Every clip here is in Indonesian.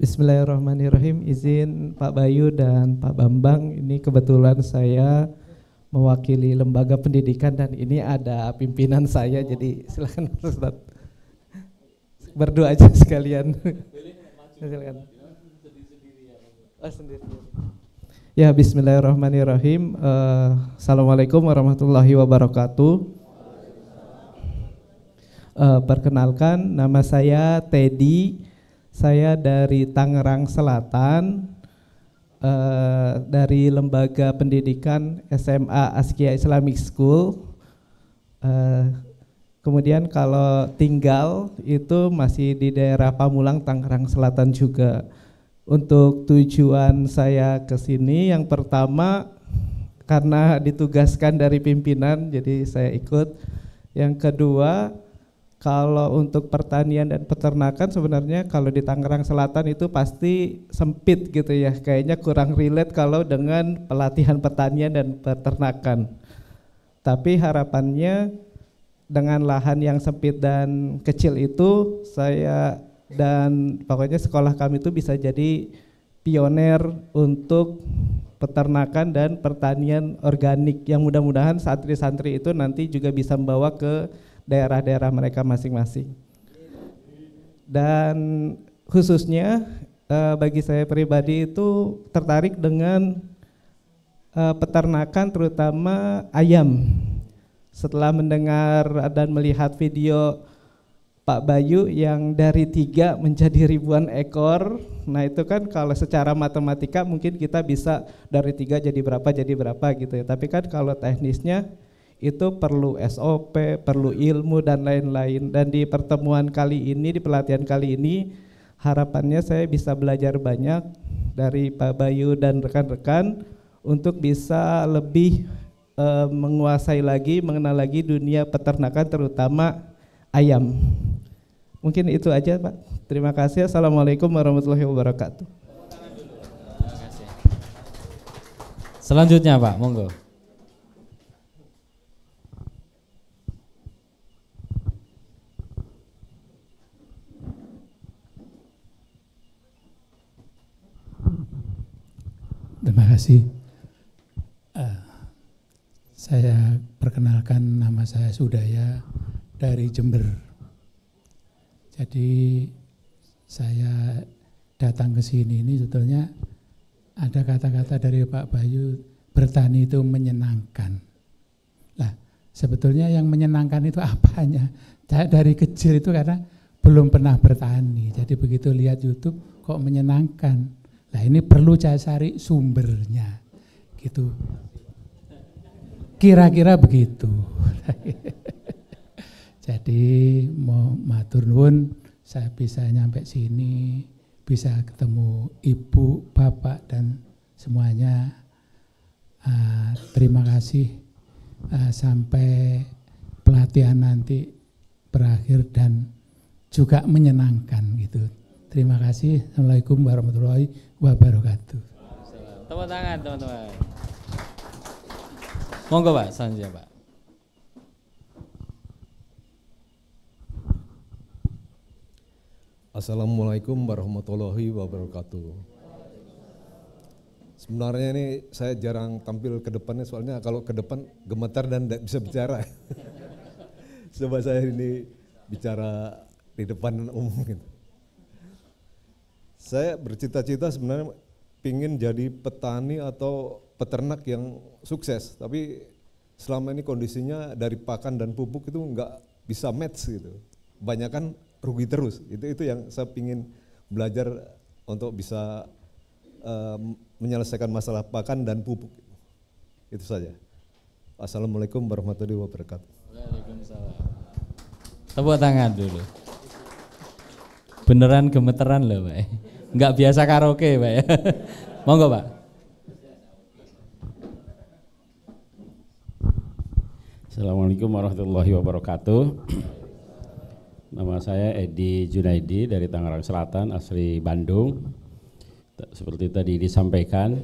Bismillahirrahmanirrahim. Izin Pak Bayu dan Pak Bambang, ini kebetulan saya mewakili lembaga pendidikan dan ini ada pimpinan saya, jadi silakan Ustaz. Berdua aja sekalian. Silakan. Oh, sendiri. Ya, bismillahirrahmanirrahim. Assalamualaikum warahmatullahi wabarakatuh. Perkenalkan, nama saya Teddy. Saya dari Tangerang Selatan, dari lembaga pendidikan SMA Askia Islamic School. Kemudian kalau tinggal itu masih di daerah Pamulang, Tangerang Selatan juga. Untuk tujuan saya ke sini, yang pertama karena ditugaskan dari pimpinan, jadi saya ikut. Yang kedua, kalau untuk pertanian dan peternakan sebenarnya kalau di Tangerang Selatan itu pasti sempit gitu ya, kayaknya kurang relate kalau dengan pelatihan pertanian dan peternakan. Tapi harapannya dengan lahan yang sempit dan kecil itu, saya dan pokoknya sekolah kami itu bisa jadi pioner untuk peternakan dan pertanian organik yang mudah-mudahan santri-santri itu nanti juga bisa membawa ke daerah-daerah mereka masing-masing. Dan khususnya bagi saya pribadi itu tertarik dengan peternakan, terutama ayam. Setelah mendengar dan melihat video Pak Bayu yang dari 3 menjadi ribuan ekor, nah itu kan kalau secara matematika mungkin kita bisa dari 3 jadi berapa gitu ya. Tapi kan kalau teknisnya itu perlu SOP, perlu ilmu dan lain-lain. Dan di pertemuan kali ini, di pelatihan kali ini, harapannya saya bisa belajar banyak dari Pak Bayu dan rekan-rekan untuk bisa lebih menguasai lagi, mengenal lagi dunia peternakan terutama ayam. Mungkin itu aja Pak. Terima kasih. Assalamualaikum warahmatullahi wabarakatuh. Selanjutnya Pak, monggo. Terima kasih. Saya perkenalkan, nama saya Sudaya dari Jember. Jadi saya datang ke sini ini sebetulnya ada kata-kata dari Pak Bayu, bertani itu menyenangkan. Lah, sebetulnya yang menyenangkan itu apanya? Saya dari kecil itu karena belum pernah bertani. Jadi begitu lihat YouTube kok menyenangkan. Nah ini perlu saya cari sumbernya, gitu. Kira-kira begitu. Jadi mau matur nuwun, saya bisa nyampe sini, bisa ketemu ibu, bapak dan semuanya. Terima kasih sampai pelatihan nanti berakhir dan juga menyenangkan gitu. Terima kasih. Assalamualaikum warahmatullahi wabarakatuh. Tepuk tangan teman-teman. Monggo Pak, selanjutnya Pak. Assalamualaikum warahmatullahi wabarakatuh. Sebenarnya ini saya jarang tampil ke depannya, soalnya kalau ke depan gemetar dan tidak bisa bicara. Coba saya ini bicara di depan umum gitu. Saya bercita-cita sebenarnya pingin jadi petani atau peternak yang sukses, tapi selama ini kondisinya dari pakan dan pupuk itu nggak bisa match gitu. Kebanyakan rugi terus. Itu yang saya pingin belajar untuk bisa menyelesaikan masalah pakan dan pupuk. Itu saja. Assalamualaikum warahmatullahi wabarakatuh. Waalaikumsalam. Tepuk tangan dulu. Beneran gemeteran loh Pak. Enggak biasa karaoke Pak ya. Monggo Pak. Assalamualaikum warahmatullahi wabarakatuh. Nama saya Edi Junaidi dari Tangerang Selatan, asli Bandung. Seperti tadi disampaikan,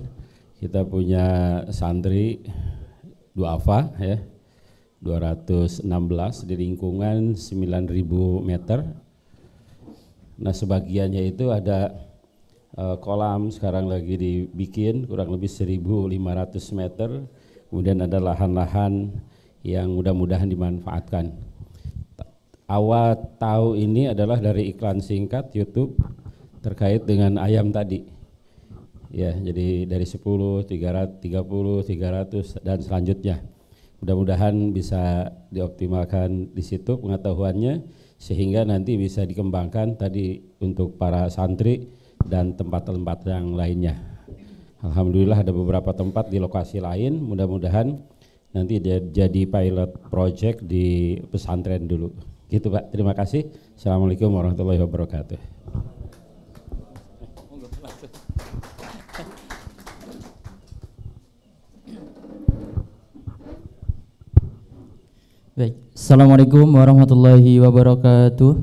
kita punya santri duafa ya, 216 di lingkungan 9.000 meter. Nah sebagiannya itu ada kolam sekarang lagi dibikin kurang lebih 1.500 meter. Kemudian ada lahan-lahan yang mudah-mudahan dimanfaatkan. Awal tahu ini adalah dari iklan singkat YouTube terkait dengan ayam tadi. Ya, jadi dari 10, 330, 300 dan selanjutnya. Mudah-mudahan bisa dioptimalkan di situ pengetahuannya sehingga nanti bisa dikembangkan tadi untuk para santri dan tempat-tempat yang lainnya. Alhamdulillah ada beberapa tempat di lokasi lain, mudah-mudahan nanti jadi pilot project di pesantren dulu. Gitu Pak, terima kasih. Assalamualaikum warahmatullahi wabarakatuh. Baik, Assalamualaikum warahmatullahi wabarakatuh.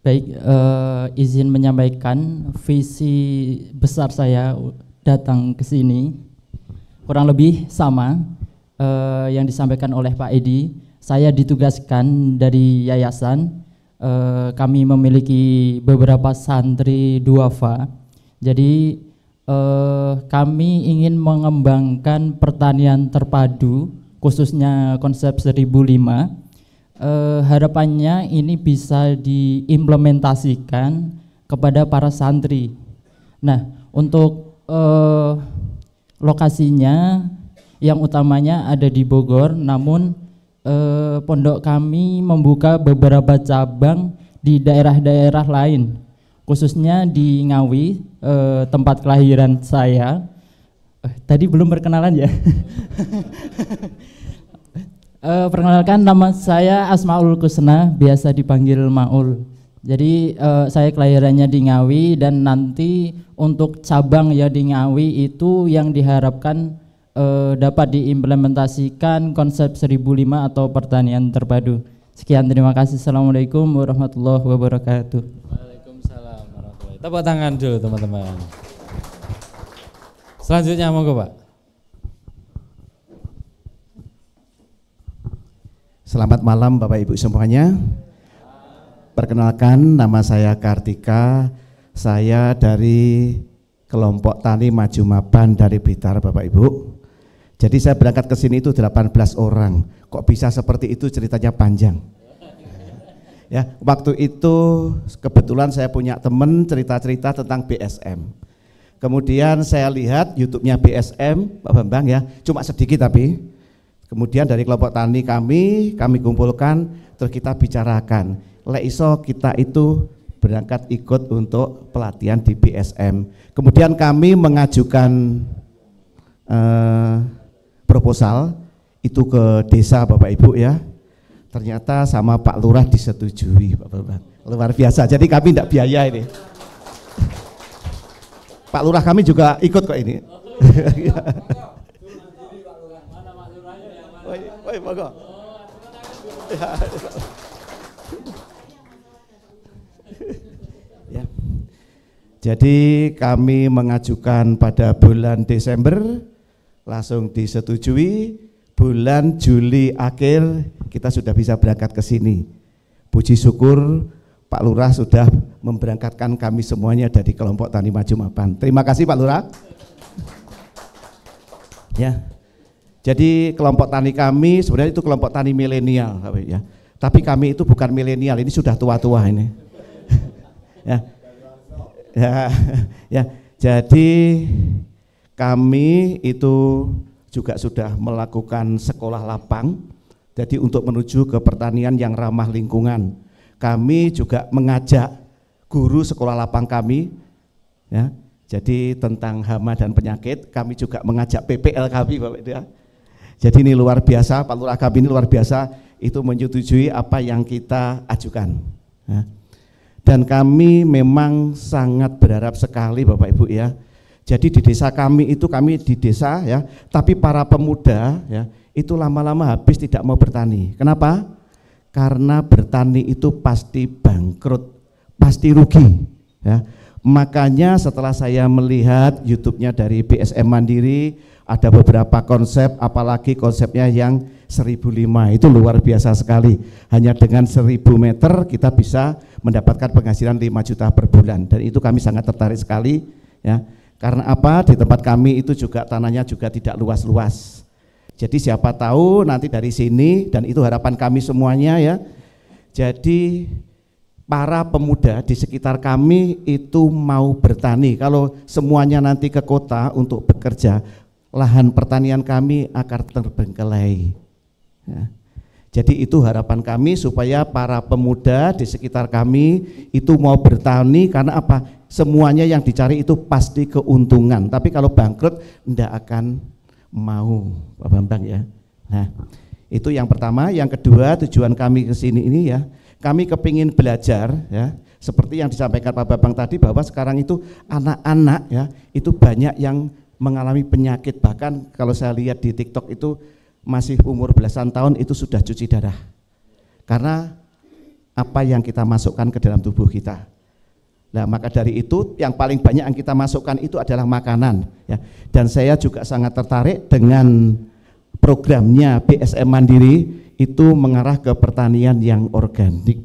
Baik, izin menyampaikan visi besar saya datang ke sini kurang lebih sama yang disampaikan oleh Pak Edi. Saya ditugaskan dari yayasan, kami memiliki beberapa santri duafa. Jadi kami ingin mengembangkan pertanian terpadu, khususnya konsep 1005. Harapannya ini bisa diimplementasikan kepada para santri. Nah, untuk lokasinya yang utamanya ada di Bogor, namun pondok kami membuka beberapa cabang di daerah-daerah lain, khususnya di Ngawi, tempat kelahiran saya. Tadi belum perkenalan ya. Perkenalkan, nama saya Asmaul Kusna, biasa dipanggil Maul. Jadi saya kelahirannya di Ngawi dan nanti untuk cabang ya di Ngawi itu yang diharapkan dapat diimplementasikan konsep 1005 atau pertanian terpadu. Sekian, terima kasih. Assalamualaikum warahmatullahi wabarakatuh. Waalaikumsalam warahmatullahi wabarakatuh. Tepuk tangan dulu teman-teman. Selanjutnya monggo Pak. Selamat malam Bapak Ibu semuanya. Perkenalkan, nama saya Kartika. Saya dari kelompok Tani Maju Mapan dari Blitar Bapak Ibu. Jadi saya berangkat ke sini itu 18 orang. Kok bisa seperti itu, ceritanya panjang. Ya, waktu itu kebetulan saya punya teman cerita-cerita tentang BSM. Kemudian saya lihat YouTube-nya BSM, Pak Bambang ya, cuma sedikit tapi. Kemudian dari kelompok tani kami kumpulkan, terus kita bicarakan. Lek iso kita itu berangkat ikut untuk pelatihan di BSM. Kemudian kami mengajukan proposal itu ke desa Bapak Ibu ya. Ternyata sama Pak Lurah disetujui Pak Bambang. Luar biasa. Jadi kami tidak biaya ini. Pak Lurah kami juga ikut kok ini. Woi, monggo. Ya. Jadi kami mengajukan pada bulan Desember, langsung disetujui. Bulan Juli akhir kita sudah bisa berangkat ke sini. Puji syukur Pak Lurah sudah memberangkatkan kami semuanya dari kelompok Tani Maju Mapan. Terima kasih Pak Lurah. Ya. Jadi kelompok tani kami sebenarnya itu kelompok tani milenial ya. Tapi kami itu bukan milenial, ini sudah tua-tua ini. Ya. Ya. Ya. Jadi kami itu juga sudah melakukan sekolah lapang, jadi untuk menuju ke pertanian yang ramah lingkungan. Kami juga mengajak guru sekolah lapang kami, ya, jadi tentang hama dan penyakit. Kami juga mengajak PPL kami, Bapak Ibu ya. Jadi ini luar biasa, Pak Lurah kami ini luar biasa, itu menyetujui apa yang kita ajukan. Ya. Dan kami memang sangat berharap sekali Bapak Ibu ya. Jadi di desa kami itu, kami di desa ya, tapi para pemuda ya itu lama-lama habis tidak mau bertani. Kenapa? Karena bertani itu pasti bangkrut, pasti rugi ya. Makanya setelah saya melihat YouTube-nya dari BSM Mandiri, ada beberapa konsep, apalagi konsepnya yang 1005 itu luar biasa sekali. Hanya dengan 1000 meter kita bisa mendapatkan penghasilan 5 juta per bulan, dan itu kami sangat tertarik sekali ya. Karena apa? Di tempat kami itu juga tanahnya juga tidak luas-luas. Jadi siapa tahu nanti dari sini, dan itu harapan kami semuanya ya. Jadi para pemuda di sekitar kami itu mau bertani. Kalau semuanya nanti ke kota untuk bekerja, lahan pertanian kami akan terbengkelai ya. Jadi itu harapan kami supaya para pemuda di sekitar kami itu mau bertani, karena apa? Semuanya yang dicari itu pasti keuntungan. Tapi kalau bangkrut tidak akan mau, Pak Bambang ya. Nah, itu yang pertama. Yang kedua, tujuan kami ke sini ini ya, kami kepingin belajar ya, seperti yang disampaikan Pak Bambang tadi, bahwa sekarang itu anak-anak ya, itu banyak yang mengalami penyakit. Bahkan kalau saya lihat di TikTok itu masih umur belasan tahun itu sudah cuci darah, karena apa yang kita masukkan ke dalam tubuh kita. Nah, maka dari itu yang paling banyak yang kita masukkan itu adalah makanan ya. Dan saya juga sangat tertarik dengan programnya BSM Mandiri, itu mengarah ke pertanian yang organik.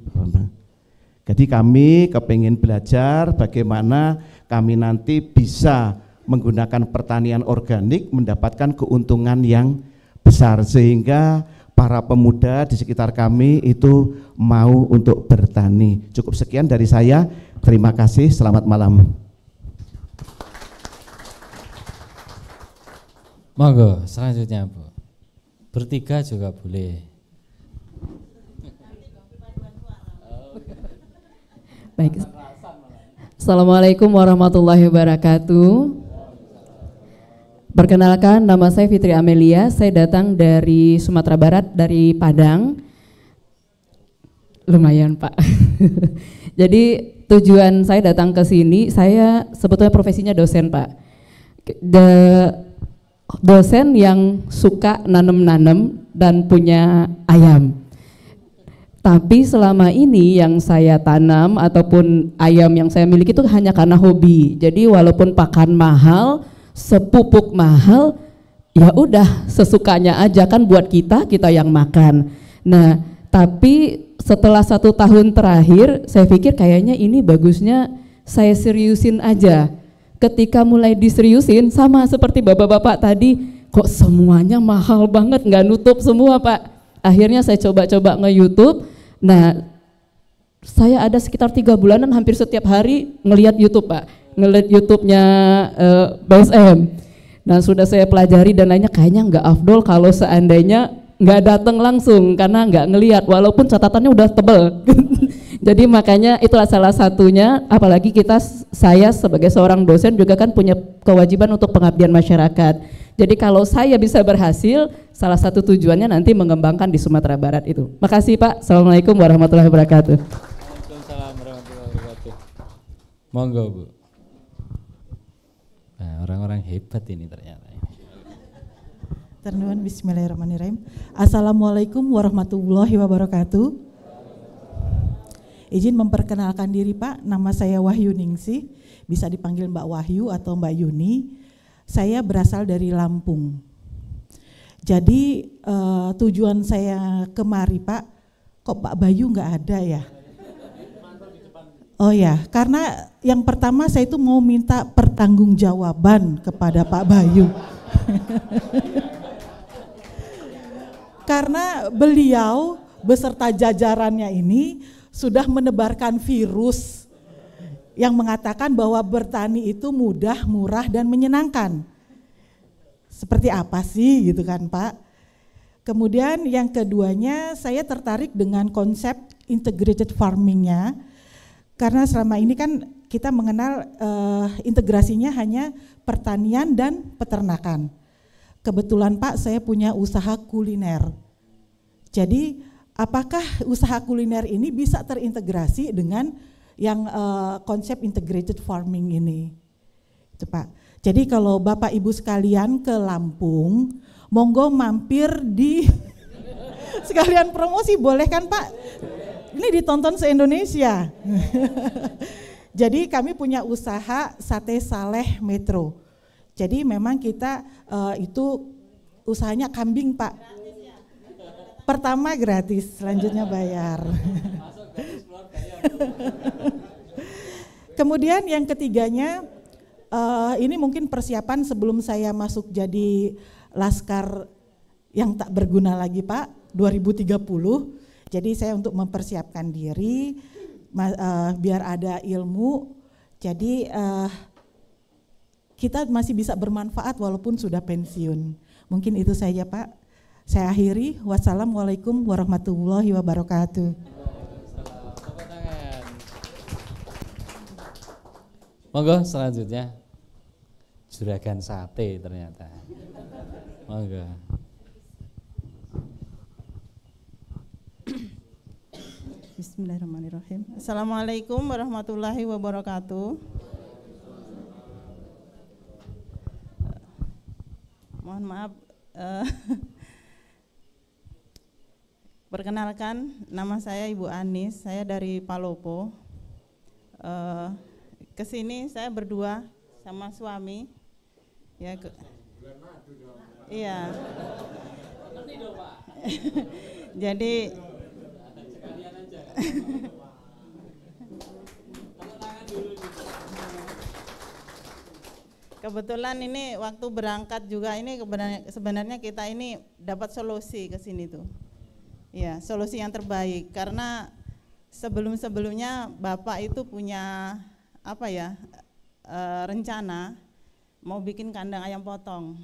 Jadi kami kepingin belajar bagaimana kami nanti bisa menggunakan pertanian organik mendapatkan keuntungan yang besar, sehingga para pemuda di sekitar kami itu mau untuk bertani. Cukup sekian dari saya, terima kasih, selamat malam. Monggo selanjutnya Bu, bertiga juga boleh. Baik. Assalamualaikum warahmatullahi wabarakatuh. Perkenalkan, nama saya Fitri Amelia, saya datang dari Sumatera Barat, dari Padang. Lumayan Pak. Jadi tujuan saya datang ke sini, saya sebetulnya profesinya dosen Pak. Dosen yang suka nanem-nanem dan punya ayam. Tapi selama ini yang saya tanam ataupun ayam yang saya miliki itu hanya karena hobi. Jadi walaupun pakan mahal, sepupuk mahal, ya udah sesukanya aja kan buat kita yang makan. Nah, tapi setelah 1 tahun terakhir saya pikir kayaknya ini bagusnya saya seriusin aja. Ketika mulai diseriusin, sama seperti bapak-bapak tadi, kok semuanya mahal banget, nggak nutup semua Pak. Akhirnya saya coba-coba nge-YouTube. Nah, saya ada sekitar 3 bulanan hampir setiap hari ngelihat YouTube Pak, ngelihat YouTube-nya BSM. Nah, sudah saya pelajari dan lainnya, kayaknya nggak afdol kalau seandainya nggak datang langsung karena nggak ngelihat, walaupun catatannya udah tebel. Jadi makanya itulah salah satunya, apalagi saya sebagai seorang dosen juga kan punya kewajiban untuk pengabdian masyarakat. Jadi kalau saya bisa berhasil, salah satu tujuannya nanti mengembangkan di Sumatera Barat itu. Makasih Pak. Assalamualaikum warahmatullahi wabarakatuh. Waalaikumsalam warahmatullahi wabarakatuh. Monggo Bu. Nah, orang-orang hebat ini ternyata. Ternuan, bismillahirrahmanirrahim. Assalamualaikum warahmatullahi wabarakatuh. Izin memperkenalkan diri Pak, nama saya Wahyu Ningsih, bisa dipanggil Mbak Wahyu atau Mbak Yuni. Saya berasal dari Lampung. Jadi tujuan saya kemari Pak, kok Pak Bayu nggak ada ya? Oh ya, karena yang pertama saya itu mau minta pertanggungjawaban kepada Pak Bayu. Karena beliau beserta jajarannya ini sudah menebarkan virus yang mengatakan bahwa bertani itu mudah, murah, dan menyenangkan. Seperti apa sih gitu kan Pak? Kemudian yang keduanya, saya tertarik dengan konsep integrated farmingnya, karena selama ini kan kita mengenal integrasinya hanya pertanian dan peternakan. Kebetulan Pak, saya punya usaha kuliner. Jadi apakah usaha kuliner ini bisa terintegrasi dengan yang konsep integrated farming ini? Itu Pak. Jadi kalau Bapak Ibu sekalian ke Lampung, monggo mampir di sekalian promosi, boleh kan Pak? Ini ditonton se-Indonesia. Jadi kami punya usaha Sate Saleh Metro. Jadi memang kita itu usahanya kambing Pak. Pertama gratis, selanjutnya bayar. Kemudian yang ketiganya, ini mungkin persiapan sebelum saya masuk jadi laskar yang tak berguna lagi Pak, 2030. Jadi saya untuk mempersiapkan diri, biar ada ilmu, jadi kita masih bisa bermanfaat walaupun sudah pensiun. Mungkin itu saja Pak. Saya akhiri, wassalamualaikum warahmatullahi wabarakatuh. Monggo selanjutnya, juragan sate ternyata. Monggo. Bismillahirrahmanirrahim. Assalamualaikum warahmatullahi wabarakatuh. Mohon maaf, perkenalkan nama saya Ibu Anis, saya dari Palopo. Kesini saya berdua sama suami. Ya, iya. Jadi kebetulan ini waktu berangkat juga ini sebenarnya kita ini dapat solusi ke sini tuh. Ya, solusi yang terbaik karena sebelum-sebelumnya Bapak itu punya apa ya? Rencana mau bikin kandang ayam potong.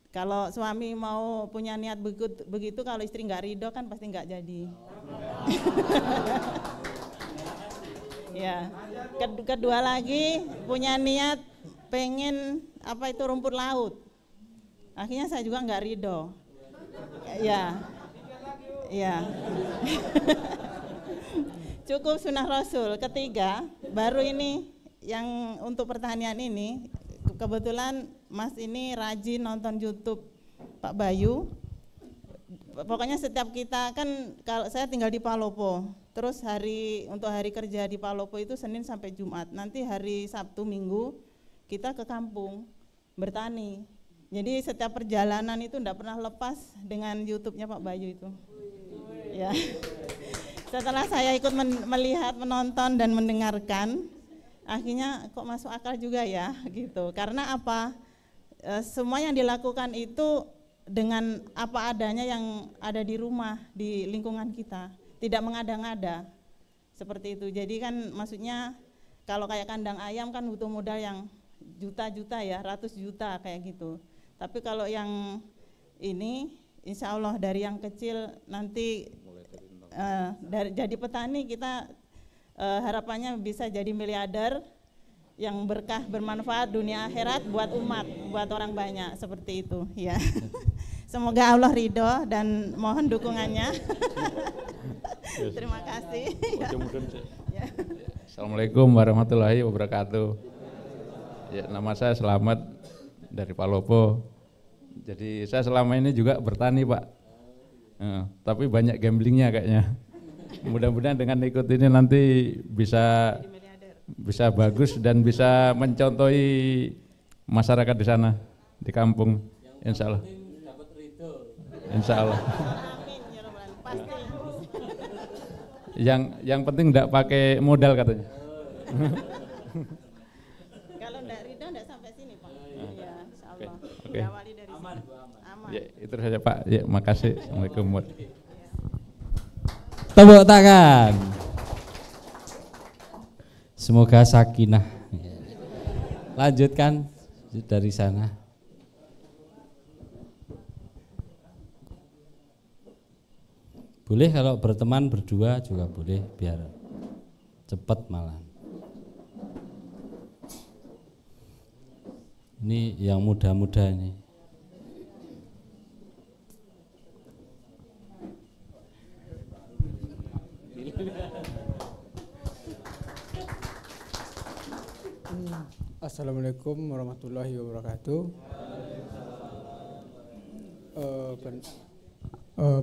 Kalau suami mau punya niat begitu, kalau istri nggak ridho kan pasti nggak jadi. Ya, kedua lagi punya niat pengen apa itu rumput laut. Akhirnya saya juga nggak ridho. Ya, ya. Cukup sunnah Rasul. Ketiga, baru ini yang untuk pertanian ini. Kebetulan Mas ini rajin nonton YouTube Pak Bayu. Pokoknya setiap kita kan, kalau saya tinggal di Palopo, terus untuk hari kerja di Palopo itu Senin sampai Jumat. Nanti hari Sabtu Minggu kita ke kampung bertani. Jadi setiap perjalanan itu enggak pernah lepas dengan YouTube-nya Pak Bayu itu. Ya. Setelah saya ikut melihat, menonton dan mendengarkan, akhirnya kok masuk akal juga ya gitu. Karena apa? Semua yang dilakukan itu dengan apa adanya yang ada di rumah, di lingkungan kita, tidak mengada-ngada seperti itu. Jadi kan maksudnya kalau kayak kandang ayam kan butuh modal yang juta-juta ya, ratus juta kayak gitu. Tapi kalau yang ini insya Allah dari yang kecil nanti jadi petani kita harapannya bisa jadi miliarder yang berkah bermanfaat dunia akhirat buat umat, buat orang banyak seperti itu ya. Semoga Allah ridho dan mohon dukungannya. Terima kasih. Ya. Assalamualaikum warahmatullahi wabarakatuh. Ya, nama saya Selamat dari Palopo. Jadi saya selama ini juga bertani Pak. Tapi banyak gamblingnya kayaknya. Mudah-mudahan dengan ikut ini nanti bisa bagus dan bisa mencontohi masyarakat di sana, di kampung, insya Allah. Insya Allah. Yang penting enggak pakai modal katanya. Kalau enggak ridho enggak sampai sini Pak. Ya, insya Allah. Oke. Diawali dari sini. Aman. Ya, itu saja Pak. Ya, makasih. Assalamualaikum warahmatullahi wabarakatuh. Tepuk tangan. Semoga sakinah. Lanjutkan dari sana. Boleh kalau berteman berdua juga boleh biar cepat malah. Ini yang muda-muda ini. Assalamualaikum warahmatullahi wabarakatuh.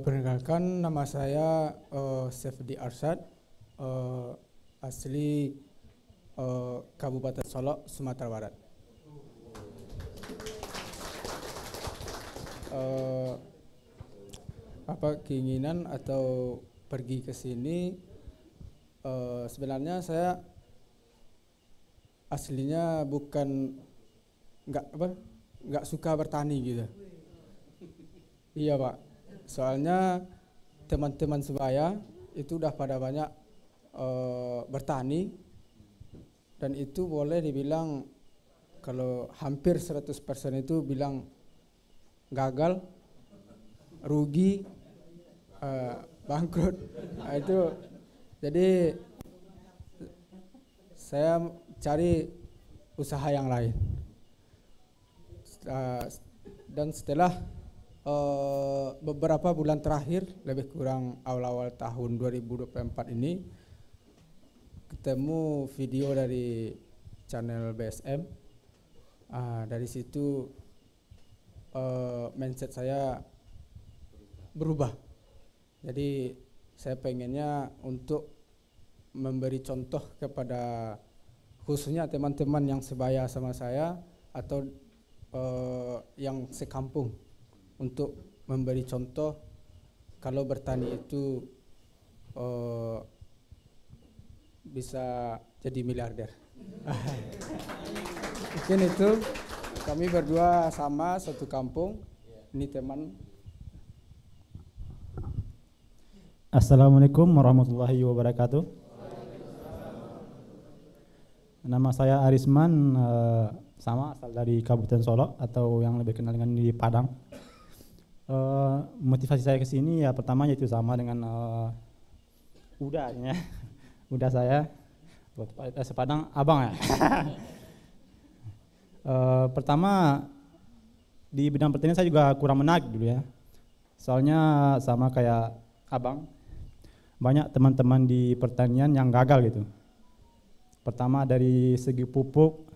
Perkenalkan, nama saya Sefdi Arsyad, asli Kabupaten Solok, Sumatera Barat. Apa keinginan atau pergi ke sini sebenarnya saya aslinya bukan nggak suka bertani gitu. Iya Pak, soalnya teman-teman sebaya itu udah pada banyak bertani, dan itu boleh dibilang kalau hampir 100% itu bilang gagal, rugi, bangkrut. Nah, itu jadi saya cari usaha yang lain. Dan setelah beberapa bulan terakhir, lebih kurang awal-awal tahun 2024 ini, ketemu video dari channel BSM. Dari situ mindset saya berubah. Jadi saya pengennya untuk memberi contoh kepada khususnya teman-teman yang sebaya sama saya atau yang sekampung, untuk memberi contoh kalau bertani itu bisa jadi miliarder. Mungkin itu, kami berdua sama satu kampung, ini teman. Assalamualaikum warahmatullahi wabarakatuh. Nama saya Arisman, sama asal dari Kabupaten Solok atau yang lebih kenal dengan di Padang. Motivasi saya ke sini ya pertama yaitu sama dengan udahnya, udah saya sepadang abang ya. Pertama di bidang pertanian saya juga kurang menarik dulu ya, soalnya sama kayak abang, banyak teman-teman di pertanian yang gagal gitu. Pertama dari segi pupuk,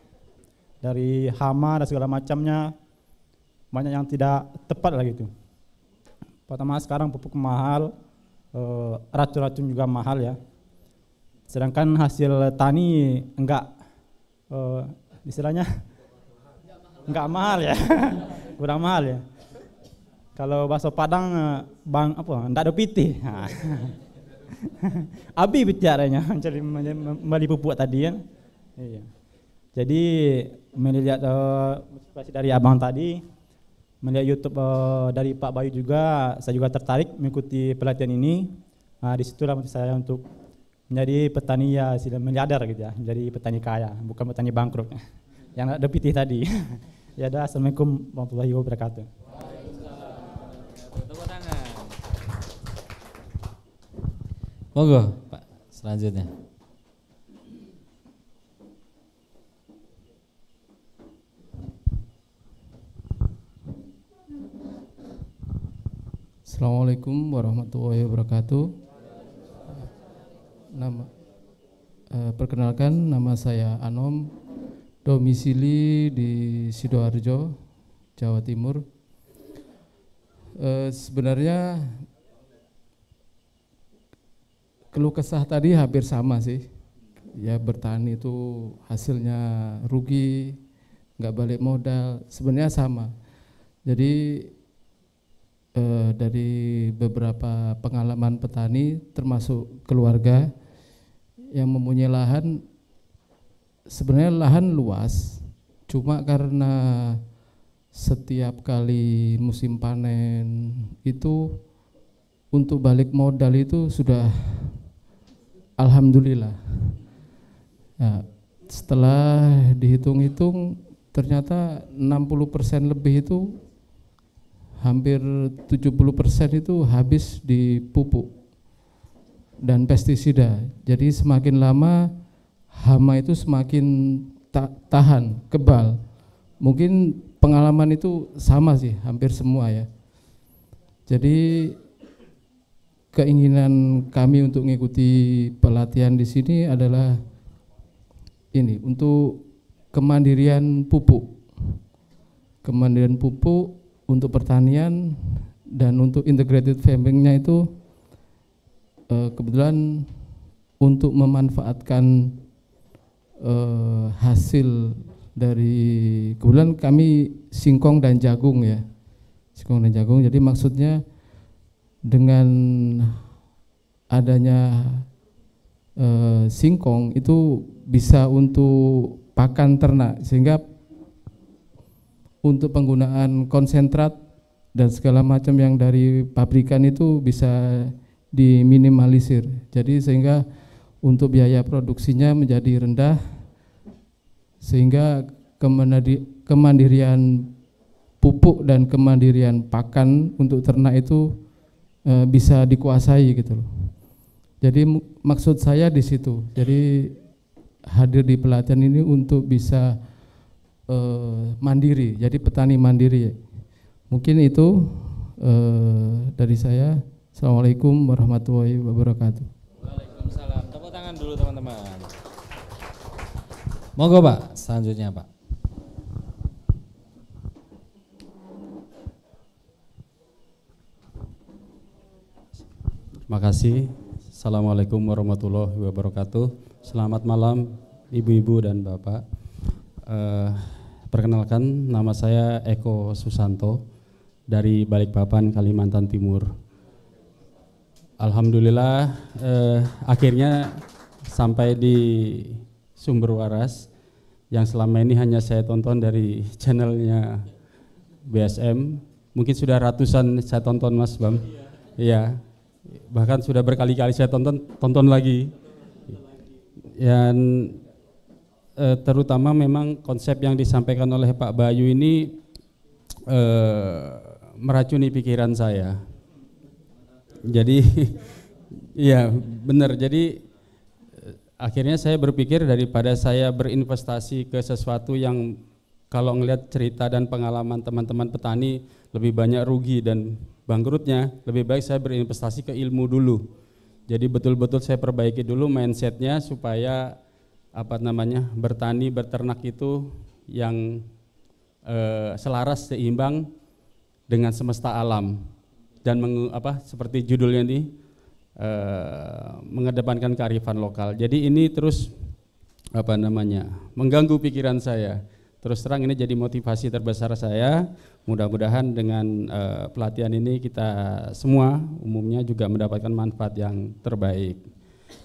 dari hama dan segala macamnya, banyak yang tidak tepat lah gitu. Pertama sekarang pupuk mahal, racun-racun juga mahal ya. Sedangkan hasil tani enggak, istilahnya enggak mahal ya, kurang mahal ya. Kalau bakso Padang bang apa, enggak ada pitih. Abi bicaranya mencari membeli pupuk tadi kan. Iya. Jadi melihat motivasi dari abang tadi, melihat YouTube dari Pak Bayu juga, saya juga tertarik mengikuti pelatihan ini. Disitulah motivasi saya untuk menjadi petani ya miliarder gitu ya, menjadi petani kaya, bukan petani bangkrut yang ada pitih tadi. Ya dah, assalamualaikum warahmatullahi wabarakatuh. Monggo Pak, selanjutnya. Assalamualaikum warahmatullahi wabarakatuh. Perkenalkan, nama saya Anom, domisili di Sidoarjo, Jawa Timur. Sebenarnya keluh kesah tadi hampir sama sih. Ya, bertani itu hasilnya rugi, nggak balik modal, sebenarnya sama. Jadi dari beberapa pengalaman petani termasuk keluarga yang mempunyai lahan, sebenarnya lahan luas, cuma karena setiap kali musim panen itu untuk balik modal itu sudah alhamdulillah. Nah, setelah dihitung-hitung ternyata 60% lebih itu, hampir 70% itu habis di pupuk dan pestisida. Jadi semakin lama hama itu semakin tahan, kebal. Mungkin pengalaman itu sama sih, hampir semua ya. Jadi keinginan kami untuk mengikuti pelatihan di sini adalah ini, untuk kemandirian pupuk. Kemandirian pupuk untuk pertanian dan untuk integrated farming-nya itu kebetulan untuk memanfaatkan hasil dari, kebetulan kami singkong dan jagung ya. Singkong dan jagung, jadi maksudnya dengan adanya singkong itu bisa untuk pakan ternak, sehingga untuk penggunaan konsentrat dan segala macam yang dari pabrikan itu bisa diminimalisir. Jadi sehingga untuk biaya produksinya menjadi rendah, sehingga kemandirian pupuk dan kemandirian pakan untuk ternak itu bisa dikuasai gitu loh. Jadi maksud saya di situ. Jadi hadir di pelatihan ini untuk bisa mandiri, jadi petani mandiri. Mungkin itu dari saya. Assalamualaikum warahmatullahi wabarakatuh. Waalaikumsalam. Tepuk tangan dulu teman-teman. Monggo Pak, selanjutnya Pak. Terima kasih. Assalamualaikum warahmatullahi wabarakatuh. Selamat malam ibu-ibu dan bapak. Perkenalkan, nama saya Eko Susanto dari Balikpapan, Kalimantan Timur. Alhamdulillah akhirnya sampai di Sumber Waras yang selama ini hanya saya tonton dari channelnya BSM. Mungkin sudah ratusan saya tonton Mas Bam. Iya. Bahkan sudah berkali-kali saya tonton lagi. Dan terutama memang konsep yang disampaikan oleh Pak Bayu ini meracuni pikiran saya. Jadi iya benar. Jadi akhirnya saya berpikir daripada saya berinvestasi ke sesuatu yang kalau ngelihat cerita dan pengalaman teman-teman petani lebih banyak rugi dan bangkrutnya, lebih baik saya berinvestasi ke ilmu dulu. Jadi betul-betul saya perbaiki dulu mindsetnya supaya bertani, berternak itu yang selaras, seimbang dengan semesta alam dan seperti judulnya ini mengedepankan kearifan lokal. Jadi ini terus mengganggu pikiran saya. Terus terang ini jadi motivasi terbesar saya. Mudah-mudahan dengan pelatihan ini kita semua umumnya juga mendapatkan manfaat yang terbaik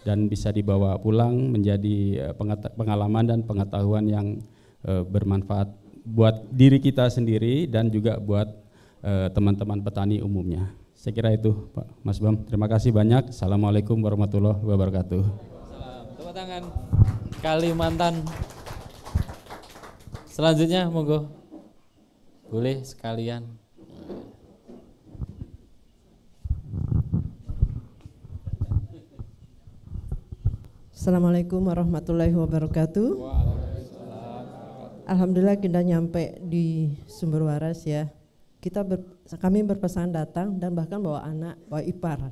dan bisa dibawa pulang menjadi pengalaman dan pengetahuan yang bermanfaat buat diri kita sendiri dan juga buat teman-teman petani umumnya. Saya kira itu Pak Mas Bam. Terima kasih banyak. Assalamualaikum warahmatullahi wabarakatuh. Tepuk tangan Kalimantan. Selanjutnya monggo. Boleh sekalian. Assalamualaikum warahmatullahi wabarakatuh. Alhamdulillah kita nyampe di Sumber Waras ya. Kami berpesan datang dan bahkan bawa anak, bawa ipar.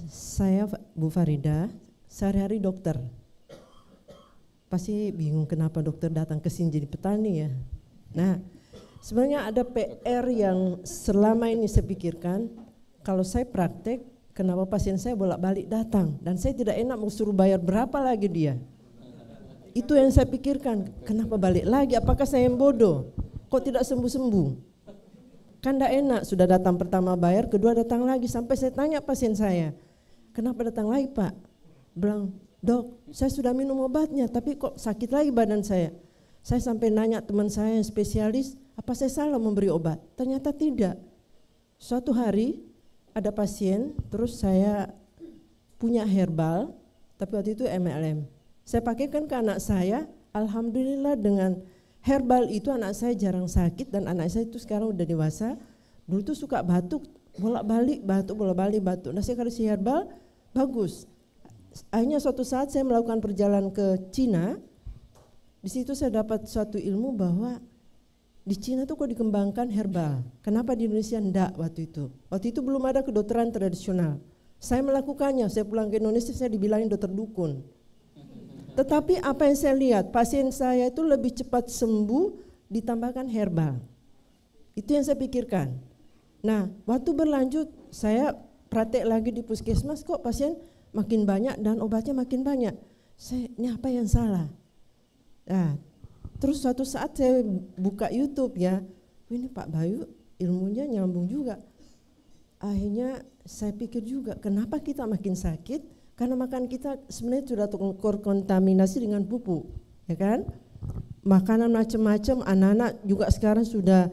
Saya Bu Farida, sehari-hari dokter. Pasti bingung kenapa dokter datang ke sini jadi petani ya. Nah, sebenarnya ada PR yang selama ini saya pikirkan, kalau saya praktek, kenapa pasien saya bolak-balik datang dan saya tidak enak mau suruh bayar berapa lagi dia. Itu yang saya pikirkan, kenapa balik lagi, apakah saya yang bodoh, kok tidak sembuh-sembuh. Kan tidak enak, sudah datang pertama bayar, kedua datang lagi, sampai saya tanya pasien saya, kenapa datang lagi Pak? Bilang, Dok, saya sudah minum obatnya, tapi kok sakit lagi badan saya. Saya sampai nanya teman saya yang spesialis, apa saya salah memberi obat? Ternyata tidak. Suatu hari ada pasien, terus saya punya herbal, tapi waktu itu MLM. Saya pakaikan ke anak saya, alhamdulillah dengan herbal itu anak saya jarang sakit dan anak saya itu sekarang udah dewasa. Dulu tuh suka batuk, bolak-balik batuk. Nah saya kasih herbal, bagus. Akhirnya suatu saat saya melakukan perjalanan ke Cina, di situ saya dapat suatu ilmu bahwa di Cina tuh kok dikembangkan herbal. Kenapa di Indonesia enggak waktu itu? Waktu itu belum ada kedokteran tradisional. Saya melakukannya, saya pulang ke Indonesia saya dibilangin dokter dukun. Tetapi apa yang saya lihat, pasien saya itu lebih cepat sembuh ditambahkan herbal. Itu yang saya pikirkan. Nah, waktu berlanjut saya praktek lagi di puskesmas, kok pasien makin banyak dan obatnya makin banyak. Ini apa yang salah? Nah, terus suatu saat saya buka YouTube ya, ini Pak Bayu ilmunya nyambung juga. Akhirnya saya pikir juga, kenapa kita makin sakit Karena makan kita sebenarnya sudah terkontaminasi dengan pupuk, ya kan? Makanan macam-macam, anak-anak juga sekarang sudah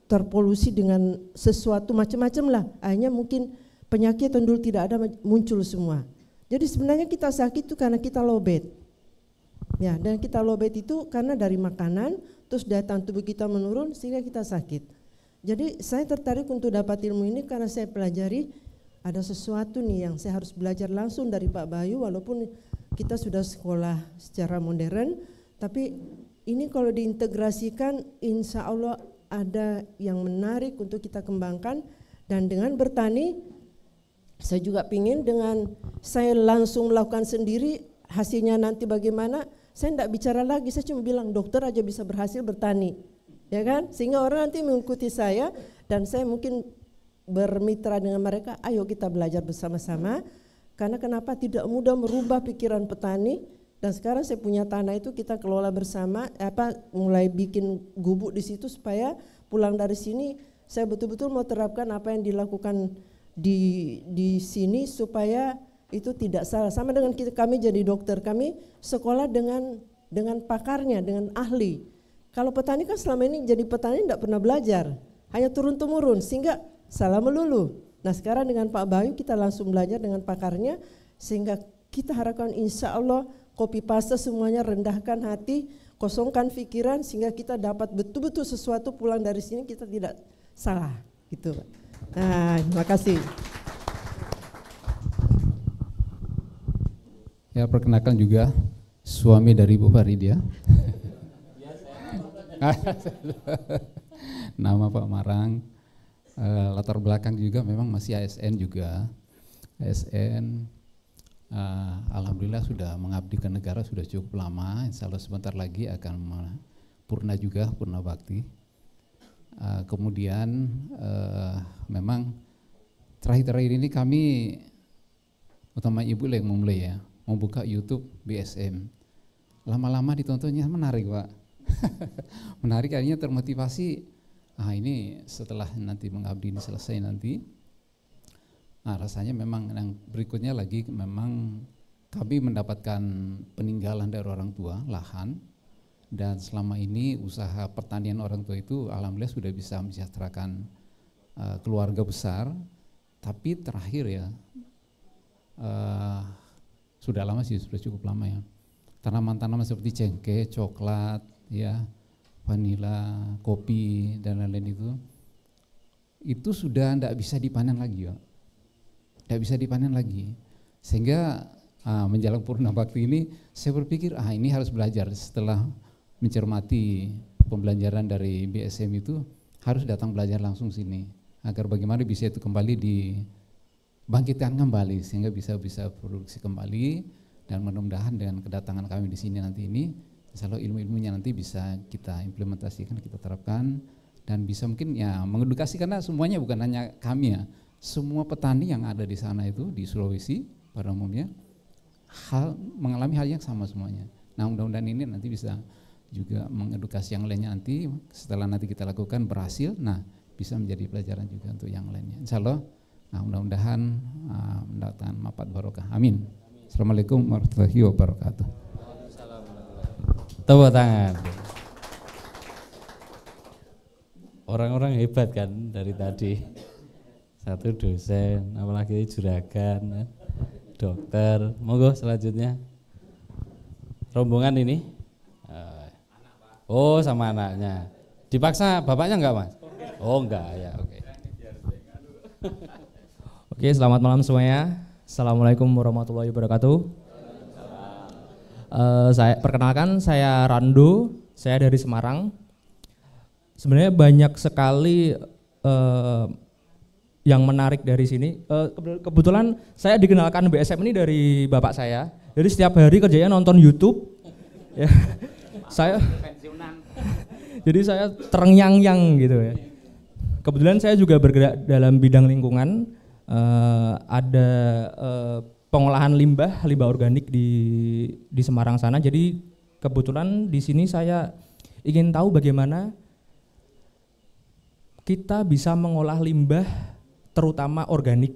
terpolusi dengan sesuatu macam-macam lah. Akhirnya mungkin penyakit yang dulu tidak ada muncul semua. Jadi sebenarnya kita sakit itu karena kita lowbat. Ya, dan kita lowbat itu karena dari makanan, terus daya tahan tubuh kita menurun sehingga kita sakit. Jadi saya tertarik untuk dapat ilmu ini karena saya pelajari ada sesuatu nih yang saya harus belajar langsung dari Pak Bayu, walaupun kita sudah sekolah secara modern, tapi ini kalau diintegrasikan insya Allah ada yang menarik untuk kita kembangkan. Dan dengan bertani, saya juga pingin dengan saya langsung melakukan sendiri, hasilnya nanti bagaimana, saya tidak bicara lagi, saya cuma bilang dokter aja bisa berhasil bertani, ya kan? Sehingga orang nanti mengikuti saya dan saya mungkin bermitra dengan mereka, ayo kita belajar bersama-sama. Karena kenapa tidak mudah merubah pikiran petani, dan sekarang saya punya tanah itu kita kelola bersama, mulai bikin gubuk di situ supaya pulang dari sini saya betul-betul mau terapkan apa yang dilakukan di sini supaya itu tidak salah. Sama dengan kami jadi dokter, kami sekolah dengan pakarnya, dengan ahli. Kalau petani kan selama ini jadi petani tidak pernah belajar, hanya turun-temurun sehingga salah melulu. Nah sekarang dengan Pak Bayu kita langsung belajar dengan pakarnya, sehingga kita harapkan insya Allah copy paste semuanya, rendahkan hati, kosongkan pikiran, sehingga kita dapat betul-betul sesuatu pulang dari sini kita tidak salah gitu. Nah terima kasih. Ya, perkenalkan juga suami dari Bu Faridia. Nama Pak Marang. Latar belakang juga memang masih ASN juga. ASN alhamdulillah sudah mengabdi ke negara sudah cukup lama. Insya Allah sebentar lagi akan purna juga, purna bakti. Kemudian memang terakhir-terakhir ini kami, utama Ibu yang memulai ya, membuka YouTube BSM. Lama-lama ditontonnya menarik Pak. Menarik, akhirnya termotivasi. Ini setelah nanti mengabdi ini selesai nanti, rasanya memang yang berikutnya lagi memang kami mendapatkan peninggalan dari orang tua, lahan, dan selama ini usaha pertanian orang tua itu alhamdulillah sudah bisa mensejahterakan keluarga besar. Tapi terakhir ya, sudah lama sih, sudah cukup lama ya, tanaman-tanaman seperti cengkeh, coklat, ya, vanila, kopi dan lain-lain itu sudah tidak bisa dipanen lagi ya, tidak bisa dipanen lagi. Sehingga menjelang purna bakti ini saya berpikir ini harus belajar. Setelah mencermati pembelajaran dari BSM itu harus datang belajar langsung sini agar bagaimana bisa itu kembali dibangkitkan kembali sehingga bisa produksi kembali. Dan mudah-mudahan dengan kedatangan kami di sini nanti ini, insya Allah ilmu-ilmunya nanti bisa kita implementasikan, kita terapkan, dan bisa mungkin ya mengedukasi, karena semuanya bukan hanya kami ya, semua petani yang ada di sana itu di Sulawesi pada umumnya mengalami hal yang sama semuanya. Nah mudah-mudahan ini nanti bisa juga mengedukasi yang lainnya nanti setelah nanti kita lakukan berhasil, nah bisa menjadi pelajaran juga untuk yang lainnya. Insya Allah, nah mudah-mudahan mendatangkan manfaat barokah. Amin. Assalamualaikum warahmatullahi wabarakatuh. Tepuk tangan. Orang-orang hebat kan dari tadi. Satu dosen, apalagi juragan, dokter. Monggo selanjutnya. Rombongan ini. Oh, sama anaknya. Dipaksa bapaknya enggak, Mas? Oh, enggak ya, oke. Oke, selamat malam semuanya. Assalamualaikum warahmatullahi wabarakatuh. Perkenalkan, saya Rando, saya dari Semarang. Sebenarnya banyak sekali yang menarik dari sini. Kebetulan saya dikenalkan BSM ini dari bapak saya. Jadi setiap hari kerjanya nonton YouTube. Ya, jadi saya terengyang-yang gitu ya. Kebetulan saya juga bergerak dalam bidang lingkungan. Ada pengolahan limbah organik di Semarang sana. Jadi kebetulan di sini saya ingin tahu bagaimana kita bisa mengolah limbah terutama organik.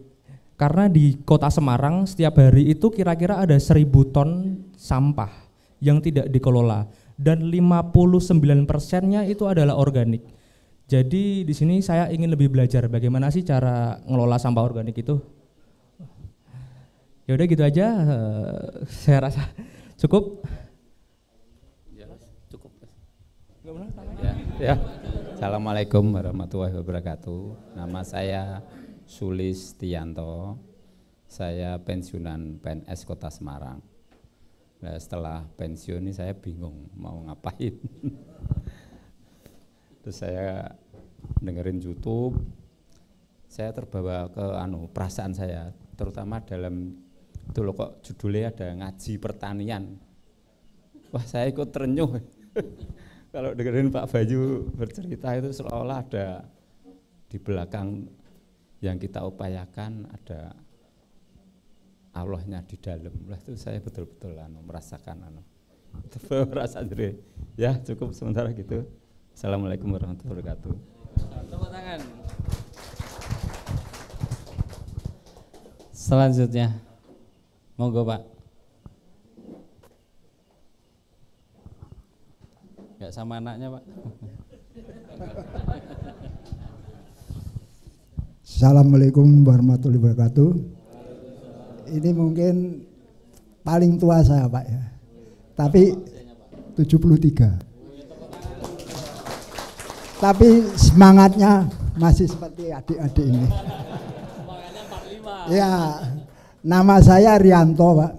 karena di kota Semarang setiap hari itu kira-kira ada 1.000 ton sampah yang tidak dikelola dan 59%-nya itu adalah organik. Jadi di sini saya ingin lebih belajar bagaimana sih cara ngelola sampah organik itu. Ya udah gitu aja, saya rasa cukup. Ya, cukup. Ya. Assalamualaikum warahmatullahi wabarakatuh. Nama saya Sulistianto. Saya pensiunan PNS Kota Semarang. Nah, setelah pensiun ini saya bingung mau ngapain. Terus saya dengerin YouTube. Saya terbawa ke perasaan saya, terutama dalam itu loh, kok judulnya ada ngaji pertanian. Wah, saya ikut terenyuh. Kalau dengerin Pak Bayu bercerita itu seolah-olah ada di belakang yang kita upayakan ada Allahnya di dalam. Lah itu saya betul-betul merasakan merasa jadi. Ya, cukup sementara gitu. Assalamualaikum warahmatullahi wabarakatuh. Tepuk tangan. Selanjutnya, monggo Pak. Enggak sama anaknya Pak. Assalamualaikum warahmatullahi wabarakatuh. Ini mungkin paling tua saya Pak ya, tapi 73. Tapi semangatnya masih seperti adik-adik ini. Ya, nama saya Rianto Pak,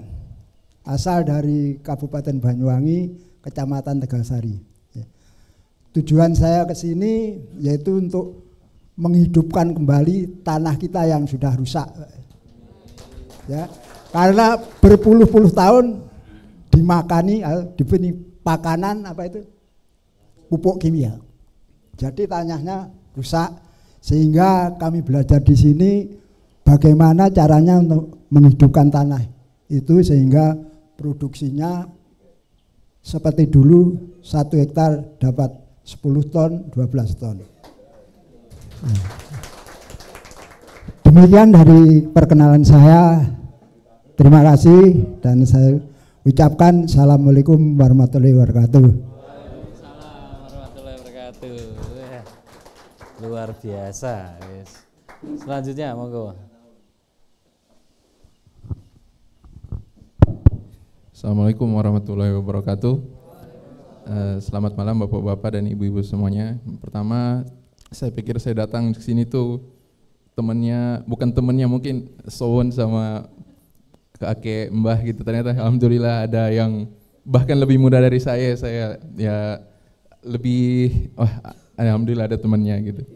asal dari Kabupaten Banyuwangi, Kecamatan Tegalsari. Tujuan saya ke sini yaitu untuk menghidupkan kembali tanah kita yang sudah rusak. Ya, karena berpuluh-puluh tahun dimakani, diberi pakanan apa itu? Pupuk kimia. Jadi tanahnya rusak, sehingga kami belajar di sini bagaimana caranya untuk menghidupkan tanah itu sehingga produksinya seperti dulu 1 hektar dapat 10 ton, 12 ton. Demikian dari perkenalan saya. Terima kasih dan saya ucapkan Assalamualaikum warahmatullahi wabarakatuh. Warahmatullahi wabarakatuh. Luar biasa. Selanjutnya monggo. Assalamualaikum warahmatullahi wabarakatuh. Selamat malam Bapak-bapak dan Ibu-ibu semuanya. Pertama, saya pikir saya datang ke sini tuh bukan temennya mungkin sowan sama kakek mbah gitu. Ternyata alhamdulillah ada yang bahkan lebih muda dari saya ya lebih alhamdulillah ada temannya gitu.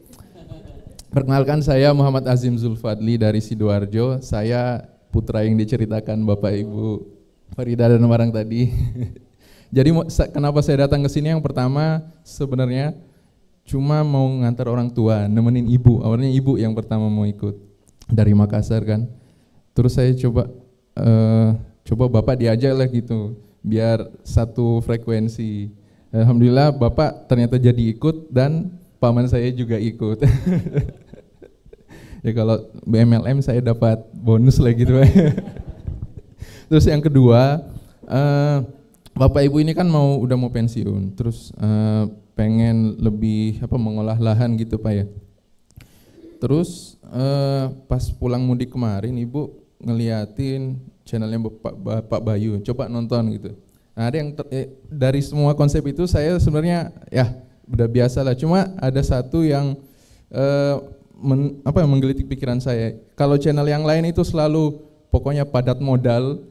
Perkenalkan, saya Muhammad Azim Zulfadli dari Sidoarjo. Saya putra yang diceritakan Bapak Ibu Farida dan Marang tadi. Jadi kenapa saya datang ke sini? Yang pertama sebenarnya cuma mau ngantar orang tua, nemenin ibu. Awalnya ibu yang pertama mau ikut dari Makassar kan. Terus saya coba bapak diajak lah gitu, biar satu frekuensi. Alhamdulillah bapak ternyata jadi ikut dan paman saya juga ikut. Ya kalau BMLM saya dapat bonus lah gitu. Terus yang kedua, bapak ibu ini kan udah mau pensiun, terus pengen lebih mengolah lahan gitu Pak ya. Terus pas pulang mudik kemarin ibu ngeliatin channelnya Bapak Bayu, coba nonton gitu. Nah, ada yang dari semua konsep itu saya sebenarnya ya udah biasa lah, cuma ada satu yang menggelitik pikiran saya. Kalau channel yang lain itu selalu pokoknya padat modal,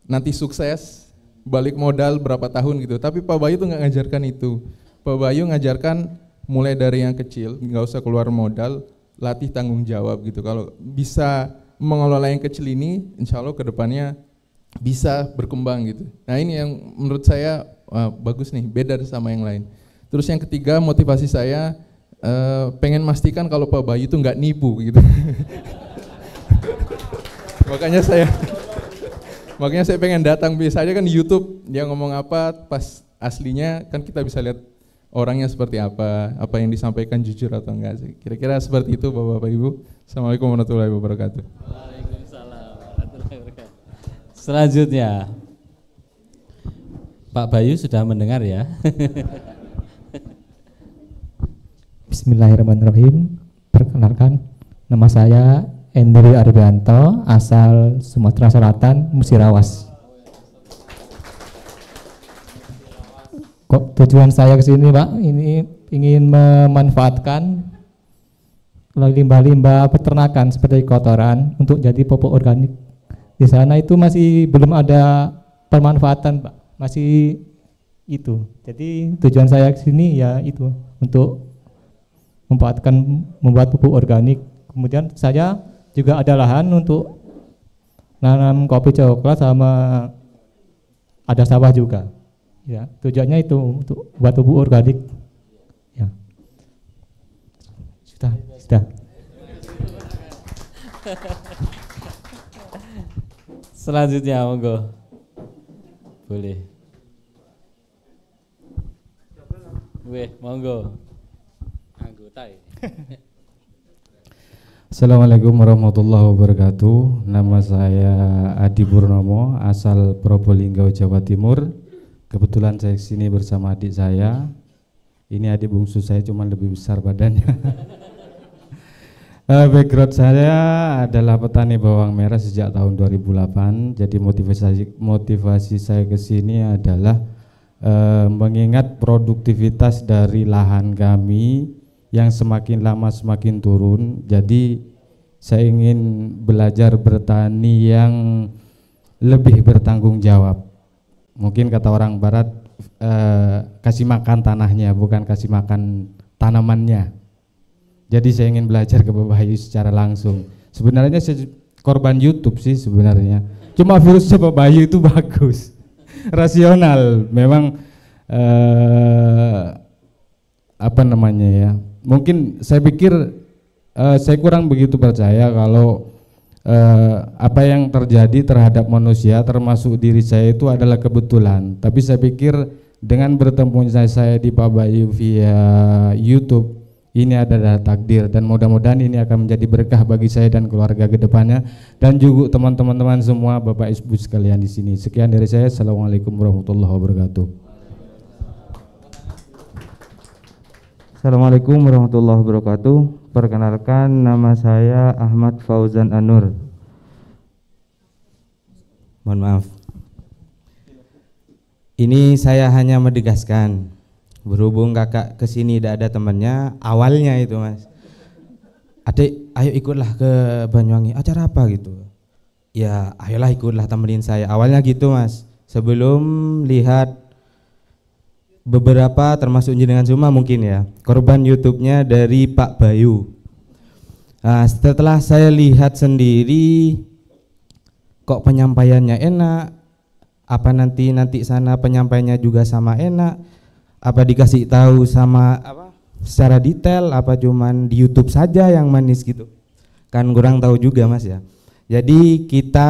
nanti sukses, balik modal berapa tahun gitu. Tapi Pak Bayu tuh nggak ngajarkan itu. Pak Bayu ngajarkan mulai dari yang kecil, nggak usah keluar modal, latih tanggung jawab gitu. Kalau bisa mengelola yang kecil ini, insya Allah kedepannya bisa berkembang gitu. Nah ini yang menurut saya bagus nih, beda sama yang lain. Terus yang ketiga, motivasi saya pengen pastikan kalau Pak Bayu itu nggak nipu gitu. Makanya saya pengen datang. Biasanya kan di YouTube dia ngomong apa, pas aslinya kan kita bisa lihat orangnya seperti apa yang disampaikan jujur atau enggak sih. Kira-kira seperti itu Bapak-Bapak Ibu. Assalamualaikum warahmatullahi wabarakatuh. Selanjutnya Pak Bayu sudah mendengar ya. Bismillahirrahmanirrahim. Perkenalkan, nama saya Endri Arbianto, asal Sumatera Selatan, Musirawas. Kok tujuan saya ke sini, Pak? Ini ingin memanfaatkan limbah-limbah peternakan seperti kotoran untuk jadi pupuk organik. Di sana itu masih belum ada pemanfaatan, Pak. Masih itu. Jadi tujuan saya ke sini ya itu untuk membuat pupuk organik. Kemudian saya juga ada lahan untuk nanam kopi coklat sama ada sawah juga. Ya, tujuannya itu untuk buat pupuk organik. Ya. Sudah. Selanjutnya monggo. Boleh. Weh, monggo. Anggota ini. Assalamualaikum warahmatullahi wabarakatuh. Nama saya Adi Purnomo, asal Probolinggo, Jawa Timur. Kebetulan saya kesini bersama adik saya. Ini adik bungsu saya, cuma lebih besar badannya. Background saya adalah petani bawang merah sejak tahun 2008. Jadi motivasi saya ke sini adalah mengingat produktivitas dari lahan kami yang semakin lama semakin turun. Jadi saya ingin belajar bertani yang lebih bertanggung jawab. Mungkin kata orang barat kasih makan tanahnya, bukan kasih makan tanamannya. Jadi saya ingin belajar ke Bapak Bayu secara langsung. Sebenarnya saya korban YouTube sih sebenarnya. Cuma virusnya Bapak Bayu itu bagus, rasional. Memang apa namanya ya? Mungkin saya pikir saya kurang begitu percaya kalau apa yang terjadi terhadap manusia termasuk diri saya itu adalah kebetulan. Tapi saya pikir dengan bertemunya saya di Pak Bayu via YouTube, ini adalah takdir dan mudah-mudahan ini akan menjadi berkah bagi saya dan keluarga ke depannya dan juga teman-teman semua Bapak Ibu sekalian di sini. Sekian dari saya. Assalamualaikum warahmatullahi wabarakatuh. Assalamualaikum warahmatullahi wabarakatuh. Perkenalkan, nama saya Ahmad Fauzan Anur. Mohon maaf. Ini saya hanya menegaskan, berhubung kakak kesini tidak ada temannya, awalnya itu mas, adik ayo ikutlah ke Banyuwangi, acara apa gitu. Ya ayolah ikutlah temenin saya, awalnya gitu mas. Sebelum lihat beberapa termasuk jenengan semua mungkin ya, korban YouTube-nya dari Pak Bayu. Nah, setelah saya lihat sendiri, kok penyampaiannya enak, apa nanti sana penyampaiannya juga sama enak, apa dikasih tahu sama apa secara detail, apa cuman di YouTube saja yang manis gitu, kan kurang tahu juga mas ya. Jadi kita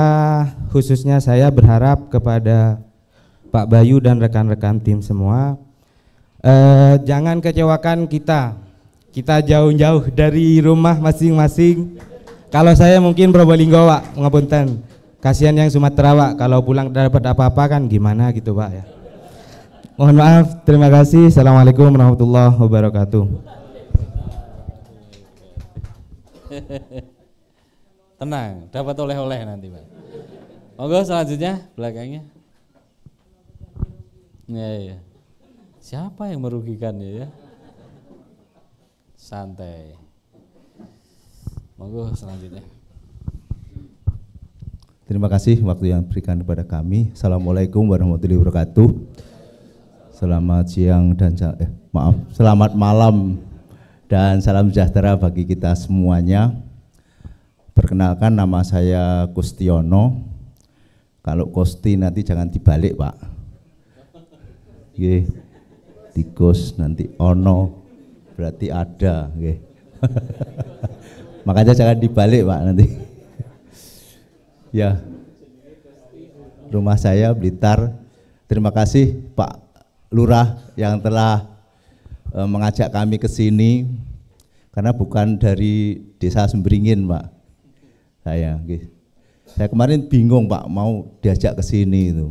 khususnya saya berharap kepada Pak Bayu dan rekan-rekan tim semua, jangan kecewakan kita jauh-jauh dari rumah masing-masing. Kalau saya mungkin Probolinggo Pak, ngapunten, kasihan yang Sumatera Pak, kalau pulang dapat apa-apa kan gimana gitu Pak ya. Mohon maaf, terima kasih. Assalamualaikum warahmatullahi wabarakatuh. Tenang, dapat oleh-oleh nanti Pak. Monggo selanjutnya belakangnya. Ya. Siapa yang merugikan ya? Santai. Monggo selanjutnya. Terima kasih waktu yang diberikan kepada kami. Assalamualaikum warahmatullahi wabarakatuh. Selamat siang dan selamat malam dan salam sejahtera bagi kita semuanya. Perkenalkan, nama saya Kustiono. Kalau Kosti nanti jangan dibalik Pak. Nggih. Tikus nanti ono berarti ada, nggih. Makanya jangan dibalik Pak nanti. Ya. Rumah saya Blitar. Terima kasih Pak Lurah yang telah mengajak kami ke sini, karena bukan dari desa Semberingin Pak saya. Saya kemarin bingung Pak mau diajak ke sini itu.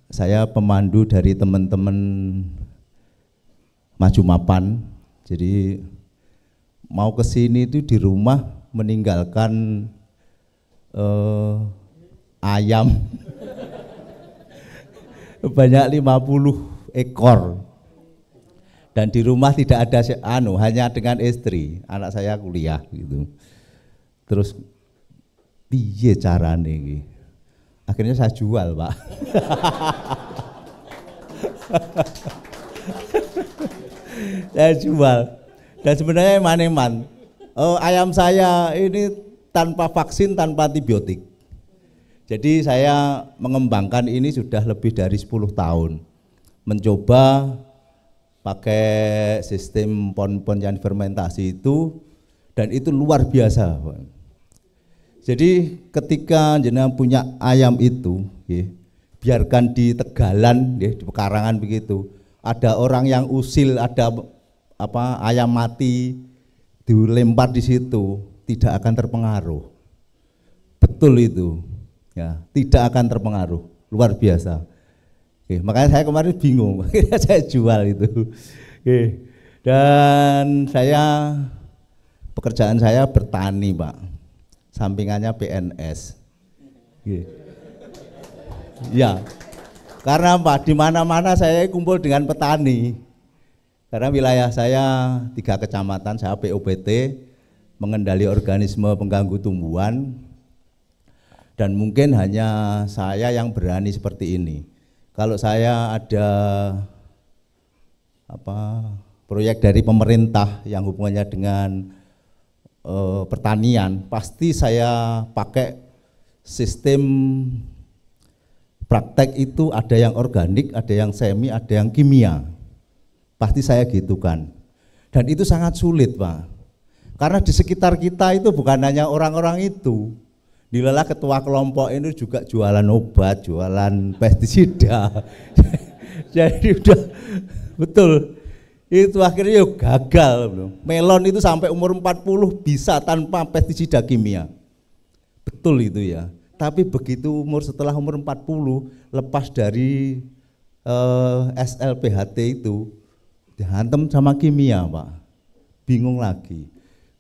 Saya pemandu dari teman-teman Maju Mapan, jadi mau ke sini itu di rumah meninggalkan ayam banyak 50 ekor. Dan di rumah tidak ada hanya dengan istri, anak saya kuliah gitu. Terus piye carane iki? Akhirnya saya jual, Pak. Saya jual. Dan sebenarnya eman-eman. Ayam saya ini tanpa vaksin, tanpa antibiotik. Jadi saya mengembangkan ini sudah lebih dari 10 tahun. Mencoba pakai sistem pon-pon yang fermentasi itu, dan itu luar biasa. Jadi ketika jenengan punya ayam itu, biarkan di tegalan, di pekarangan begitu, ada orang yang usil, ada ayam mati dilempar di situ, tidak akan terpengaruh. Betul itu, ya, tidak akan terpengaruh, luar biasa. Makanya saya kemarin bingung, akhirnya saya jual itu. Dan pekerjaan saya bertani, Pak, sampingannya PNS. Ya, karena Pak, di mana-mana saya kumpul dengan petani. Karena wilayah saya 3 kecamatan, saya POPT, mengendali organisme pengganggu tumbuhan, dan mungkin hanya saya yang berani seperti ini. Kalau saya ada proyek dari pemerintah yang hubungannya dengan pertanian, pasti saya pakai sistem praktek itu, ada yang organik, ada yang semi, ada yang kimia. Pasti saya gitu kan. Dan itu sangat sulit, Pak. Karena di sekitar kita itu bukan hanya orang-orang itu. Dilalah ketua kelompok ini juga jualan obat, jualan pestisida. Jadi udah betul. Itu akhirnya gagal. Melon itu sampai umur 40 bisa tanpa pestisida kimia. Betul itu ya. Tapi begitu setelah umur 40 lepas dari SLPHT itu dihantam sama kimia, Pak. Bingung lagi.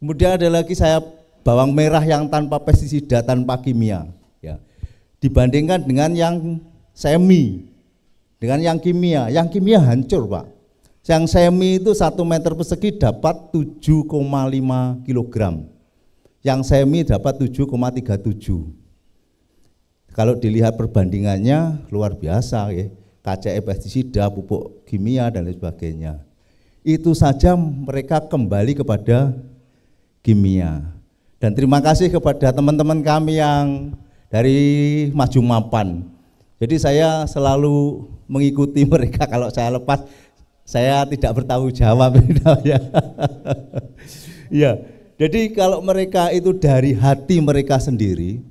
Kemudian ada lagi saya bawang merah yang tanpa pestisida, tanpa kimia, ya. Dibandingkan dengan yang semi, dengan yang kimia hancur, Pak. Yang semi itu 1 meter persegi dapat 7,5 kg. Yang semi dapat 7,37. Kalau dilihat perbandingannya luar biasa, ya. KCE pestisida, pupuk kimia dan lain sebagainya. Itu saja mereka kembali kepada kimia. Dan terima kasih kepada teman-teman kami yang dari Maju Mapan. Jadi saya selalu mengikuti mereka, kalau saya lepas saya tidak bertanggung jawab. Ya, jadi kalau mereka itu dari hati mereka sendiri,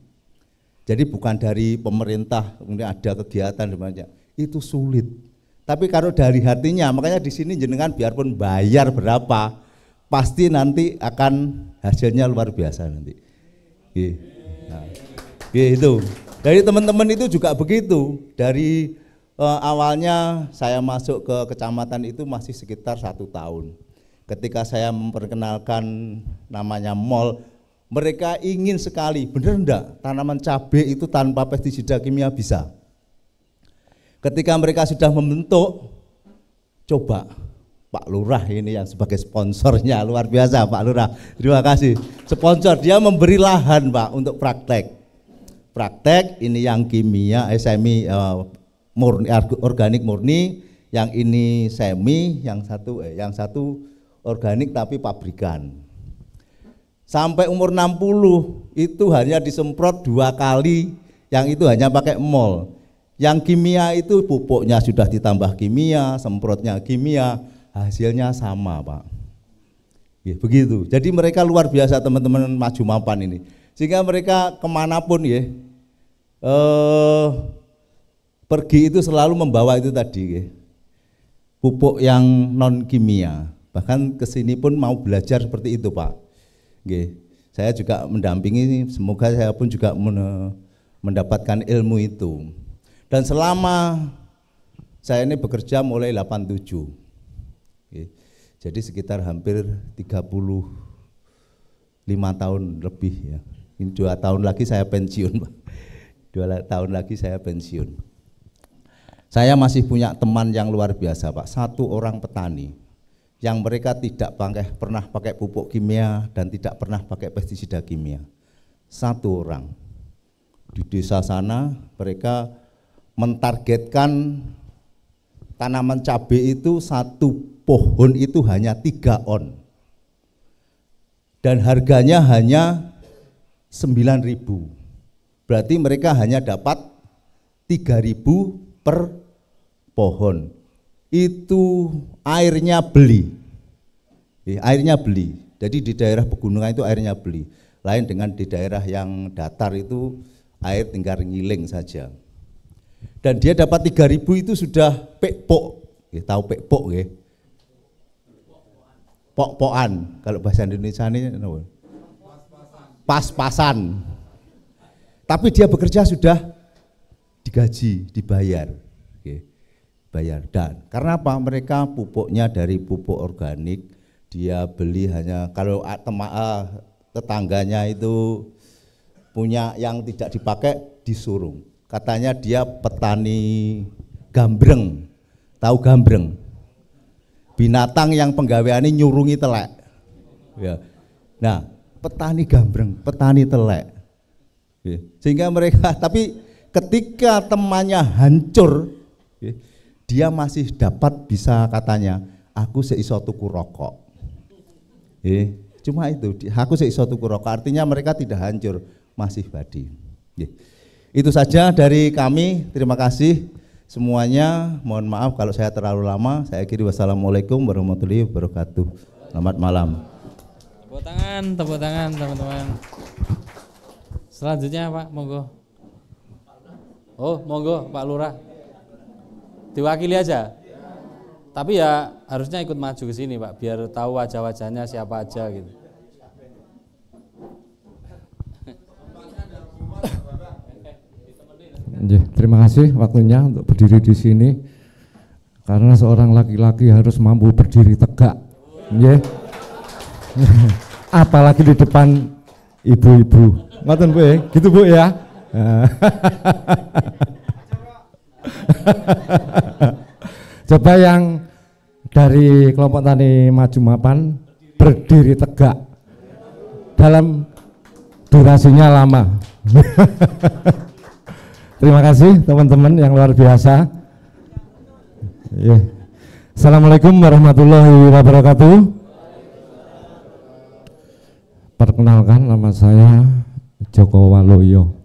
jadi bukan dari pemerintah, kemudian ada kegiatan banyak, itu sulit. Tapi kalau dari hatinya, makanya di sini jenengan biarpun bayar berapa, pasti nanti akan hasilnya luar biasa nanti. Nah, itu. Dari teman-teman itu juga begitu. Dari awalnya saya masuk ke kecamatan itu masih sekitar 1 tahun. Ketika saya memperkenalkan namanya mall, mereka ingin sekali, bener enggak tanaman cabai itu tanpa pestisida kimia bisa. Ketika mereka sudah membentuk, coba Pak Lurah ini yang sebagai sponsornya, luar biasa Pak Lurah, terima kasih. Sponsor, dia memberi lahan, Pak, untuk praktek. Praktek ini yang kimia, semi murni, organik murni, yang ini semi, yang satu organik tapi pabrikan. Sampai umur 60 itu hanya disemprot 2 kali, yang itu hanya pakai mol. Yang kimia itu pupuknya sudah ditambah kimia, semprotnya kimia, hasilnya sama, Pak. Ya, begitu. Jadi mereka luar biasa teman-teman Maju Mapan ini. Sehingga mereka kemanapun ya, pergi itu selalu membawa itu tadi ya, pupuk yang non kimia. Bahkan kesini pun mau belajar seperti itu, Pak. Saya juga mendampingi, semoga saya pun juga mendapatkan ilmu itu. Dan selama saya ini bekerja mulai 87, jadi sekitar hampir 35 tahun lebih ya. Ini 2 tahun lagi saya pensiun, 2 tahun lagi saya pensiun. Saya masih punya teman yang luar biasa, Pak. 1 orang petani yang mereka tidak pernah pakai pupuk kimia dan tidak pernah pakai pestisida kimia. 1 orang di desa sana, mereka mentargetkan tanaman cabai itu 1 pohon itu hanya 3 on dan harganya hanya 9.000. Berarti mereka hanya dapat 3.000 per pohon. Itu airnya beli. Airnya beli. Jadi di daerah pegunungan itu airnya beli. Lain dengan di daerah yang datar itu air tinggal ngiling saja. Dan dia dapat 3.000 itu sudah pekpok. Tahu pekpok nggih? Pok-pokan, kalau bahasa Indonesia ini pas-pasan. Tapi dia bekerja sudah digaji, dibayar. Bayar. Dan karena apa? Mereka pupuknya dari pupuk organik, dia beli hanya kalau tetangganya itu punya yang tidak dipakai disuruh. Katanya dia petani gambreng. Tahu gambreng? Binatang yang penggaweane nyurungi telek. Ya. Nah, petani gambreng, petani telek. Sehingga mereka, tapi ketika temannya hancur, dia masih dapat bisa katanya, aku seiso tuku rokok. Cuma itu, aku seiso tuku rokok, artinya mereka tidak hancur, masih badi. Itu saja dari kami, terima kasih semuanya. Mohon maaf kalau saya terlalu lama. Saya akhiri, wassalamualaikum warahmatullahi wabarakatuh. Selamat malam. Tepuk tangan teman-teman. Selanjutnya Pak, monggo. Oh, monggo Pak Lurah. Diwakili aja. Tapi ya harusnya ikut maju ke sini Pak, biar tahu wajah-wajahnya siapa aja gitu. Terima kasih waktunya untuk berdiri di sini. Karena seorang laki-laki harus mampu berdiri tegak. Apalagi di depan ibu-ibu. Ngoten Bu ya? Gitu Bu ya. Coba yang dari kelompok tani Maju Mapan berdiri tegak dalam durasinya lama. Terima kasih teman-teman yang luar biasa. Assalamualaikum warahmatullahi wabarakatuh. Perkenalkan, nama saya Joko Waloyo.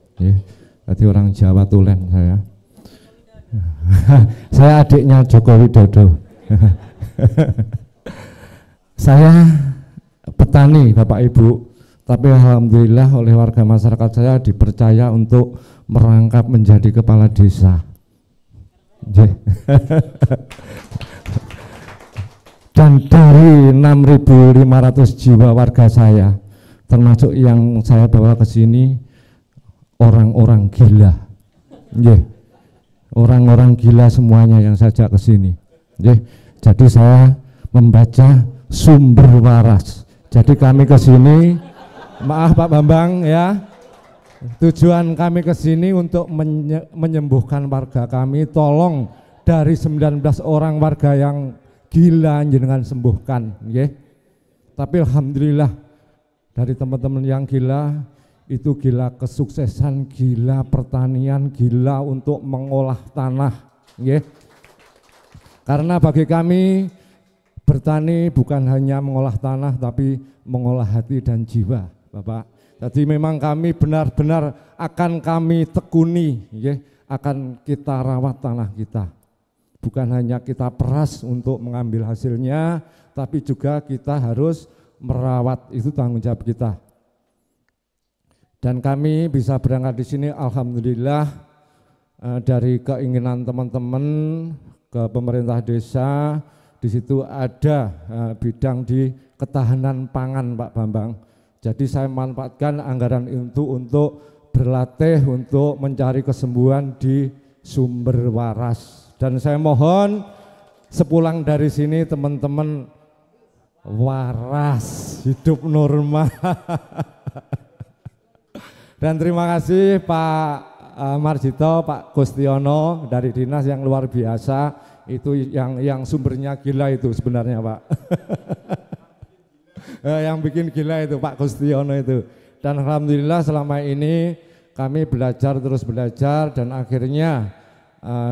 Berarti orang Jawa Tulen saya. Saya adiknya Joko Widodo. Saya petani Bapak Ibu, tapi alhamdulillah oleh warga masyarakat saya dipercaya untuk merangkap menjadi kepala desa. Dan dari 6.500 jiwa warga saya, termasuk yang saya bawa ke sini, orang-orang gila. Orang-orang gila semuanya yang saya ajak ke sini. Jadi saya membaca sumber waras. Jadi kami ke sini, maaf Pak Bambang ya, tujuan kami ke sini untuk menyembuhkan warga kami. Tolong dari 19 orang warga yang gila jenengan sembuhkan, Tapi alhamdulillah dari teman-teman yang gila itu gila kesuksesan, gila pertanian, gila untuk mengolah tanah, Karena bagi kami bertani bukan hanya mengolah tanah tapi mengolah hati dan jiwa, Bapak. Jadi memang kami benar-benar akan kami tekuni, akan kita rawat tanah kita. Bukan hanya kita peras untuk mengambil hasilnya, tapi juga kita harus merawat, itu tanggung jawab kita. Dan kami bisa berangkat di sini, alhamdulillah, dari keinginan teman-teman ke pemerintah desa. Di situ ada bidang di ketahanan pangan Pak Bambang. Jadi saya manfaatkan anggaran itu untuk berlatih untuk mencari kesembuhan di Sumber Waras. Dan saya mohon sepulang dari sini teman-teman waras, hidup normal. Dan terima kasih Pak Marjito, Pak Kustiono dari dinas yang luar biasa, itu yang sumbernya gila itu sebenarnya Pak. Yang bikin gila itu Pak Kustiono itu. Dan alhamdulillah selama ini kami terus belajar dan akhirnya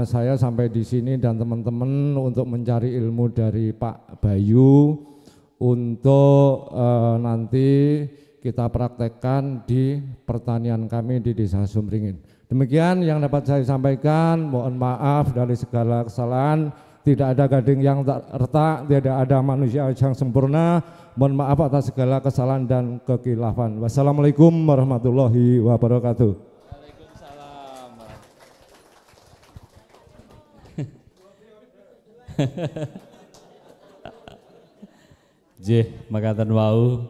saya sampai di sini dan teman-teman untuk mencari ilmu dari Pak Bayu untuk nanti kita praktekkan di pertanian kami di Desa Sumringin. Demikian yang dapat saya sampaikan, mohon maaf dari segala kesalahan, tidak ada gading yang tak retak, tidak ada manusia yang sempurna, mohon maaf atas segala kesalahan dan kekilafan. Wassalamualaikum warahmatullahi wabarakatuh. Waalaikumsalam. Jih, makaten wau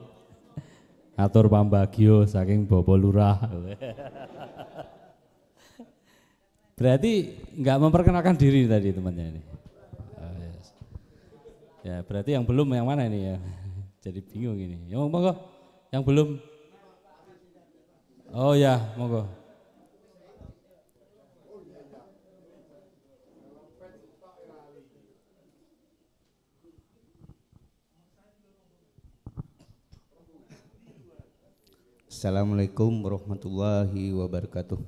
atur pambagio saking Bapak Lurah. Berarti nggak memperkenalkan diri tadi temannya ini. Yes. Ya berarti yang belum yang mana ini ya? Jadi bingung ini. Ya monggo, yang belum. Oh ya, monggo. Assalamualaikum warahmatullahi wabarakatuh.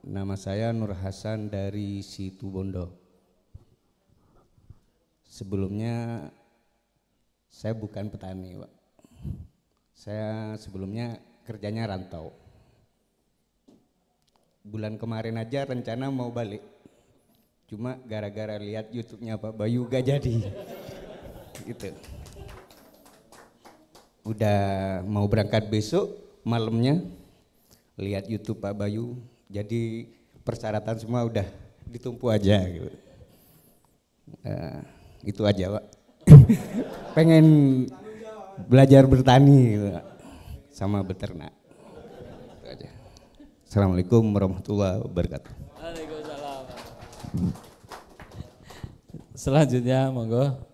Nama saya Nur Hasan dari Situbondo. Sebelumnya saya bukan petani, Pak. Saya sebelumnya kerjanya rantau. Bulan kemarin aja rencana mau balik. Cuma gara-gara lihat YouTube-nya Pak Bayu gak jadi. Gitu. Udah mau berangkat besok malamnya lihat YouTube Pak Bayu, jadi persyaratan semua udah ditumpu aja gitu. Itu aja Pak. Pengen belajar bertani gitu, sama beternak. Itu aja. Assalamualaikum warahmatullahi wabarakatuh. Waalaikumsalam. Selanjutnya monggo.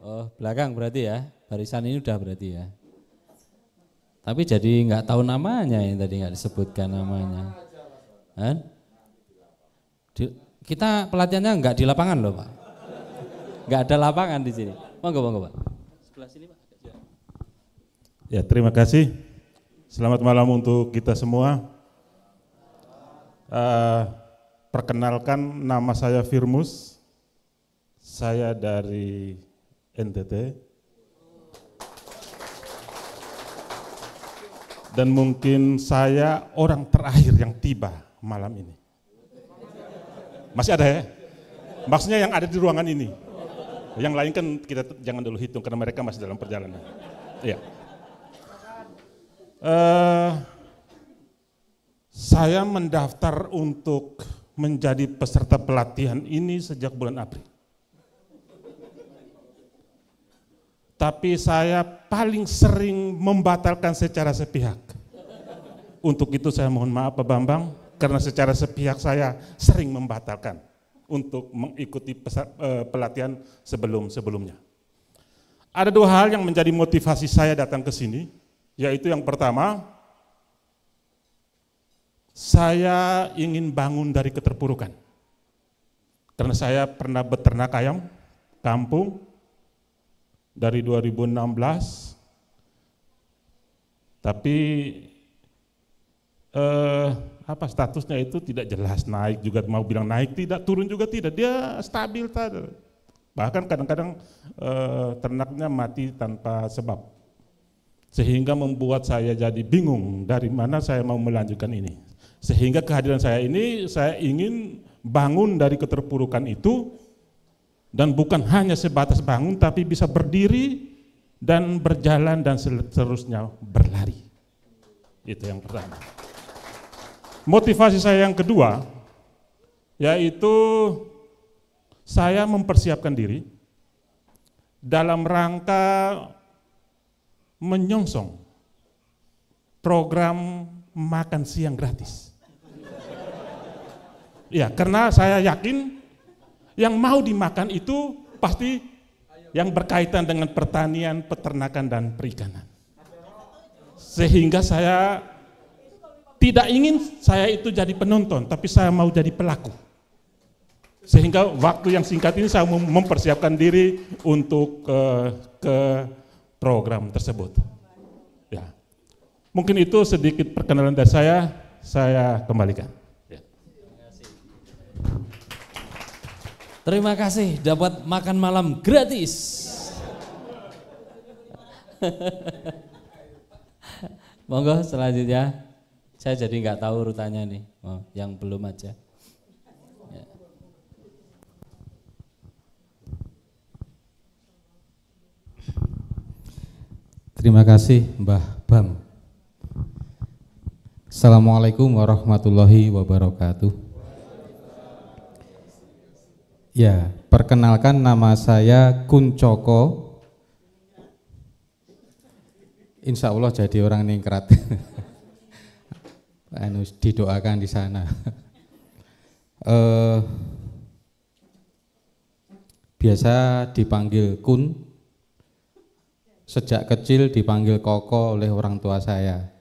Oh belakang berarti ya, barisan ini udah berarti ya. Tapi jadi nggak tahu namanya yang tadi nggak disebutkan namanya. Kan? Kita pelatihannya nggak di lapangan loh Pak. Nggak ada lapangan di sini. Monggo Pak. Sebelah sini Pak. Ya terima kasih. Selamat malam untuk kita semua. Perkenalkan nama saya Firmus. Saya dari NTT. Dan mungkin saya orang terakhir yang tiba malam ini. Masih ada ya? Maksudnya yang ada di ruangan ini. Yang lain kan kita jangan dulu hitung karena mereka masih dalam perjalanan. Iya. Saya mendaftar untuk menjadi peserta pelatihan ini sejak bulan April. Tapi saya paling sering membatalkan secara sepihak. Untuk itu saya mohon maaf Pak Bambang, karena secara sepihak saya sering membatalkan untuk mengikuti pelatihan sebelumnya. Ada dua hal yang menjadi motivasi saya datang ke sini, yaitu yang pertama, saya ingin bangun dari keterpurukan. Karena saya pernah beternak ayam, kampung, dari 2016, tapi statusnya itu tidak jelas, naik juga mau bilang naik tidak, turun juga tidak, dia stabil tadi. Bahkan kadang-kadang ternaknya mati tanpa sebab, sehingga membuat saya jadi bingung dari mana saya mau melanjutkan ini. Sehingga kehadiran saya ini, saya ingin bangun dari keterpurukan itu. Dan bukan hanya sebatas bangun, tapi bisa berdiri dan berjalan dan seterusnya berlari. Itu yang pertama. Motivasi saya yang kedua, yaitu saya mempersiapkan diri dalam rangka menyongsong program makan siang gratis. Ya, karena saya yakin yang mau dimakan itu pasti yang berkaitan dengan pertanian, peternakan, dan perikanan. Sehingga saya tidak ingin saya itu jadi penonton, tapi saya mau jadi pelaku. Sehingga waktu yang singkat ini saya mempersiapkan diri untuk ke program tersebut. Ya. Mungkin itu sedikit perkenalan dari saya kembalikan. Ya. Terima kasih dapat makan malam gratis. Monggo selanjutnya. Saya jadi nggak tahu urutannya nih. Oh, yang belum aja. Ya. Terima kasih Mbah Bam. Assalamualaikum warahmatullahi wabarakatuh. Ya, perkenalkan nama saya Kuncoko. Insya Allah jadi orang ningrat. Didoakan di sana. Biasa dipanggil Kun. Sejak kecil dipanggil Koko oleh orang tua saya.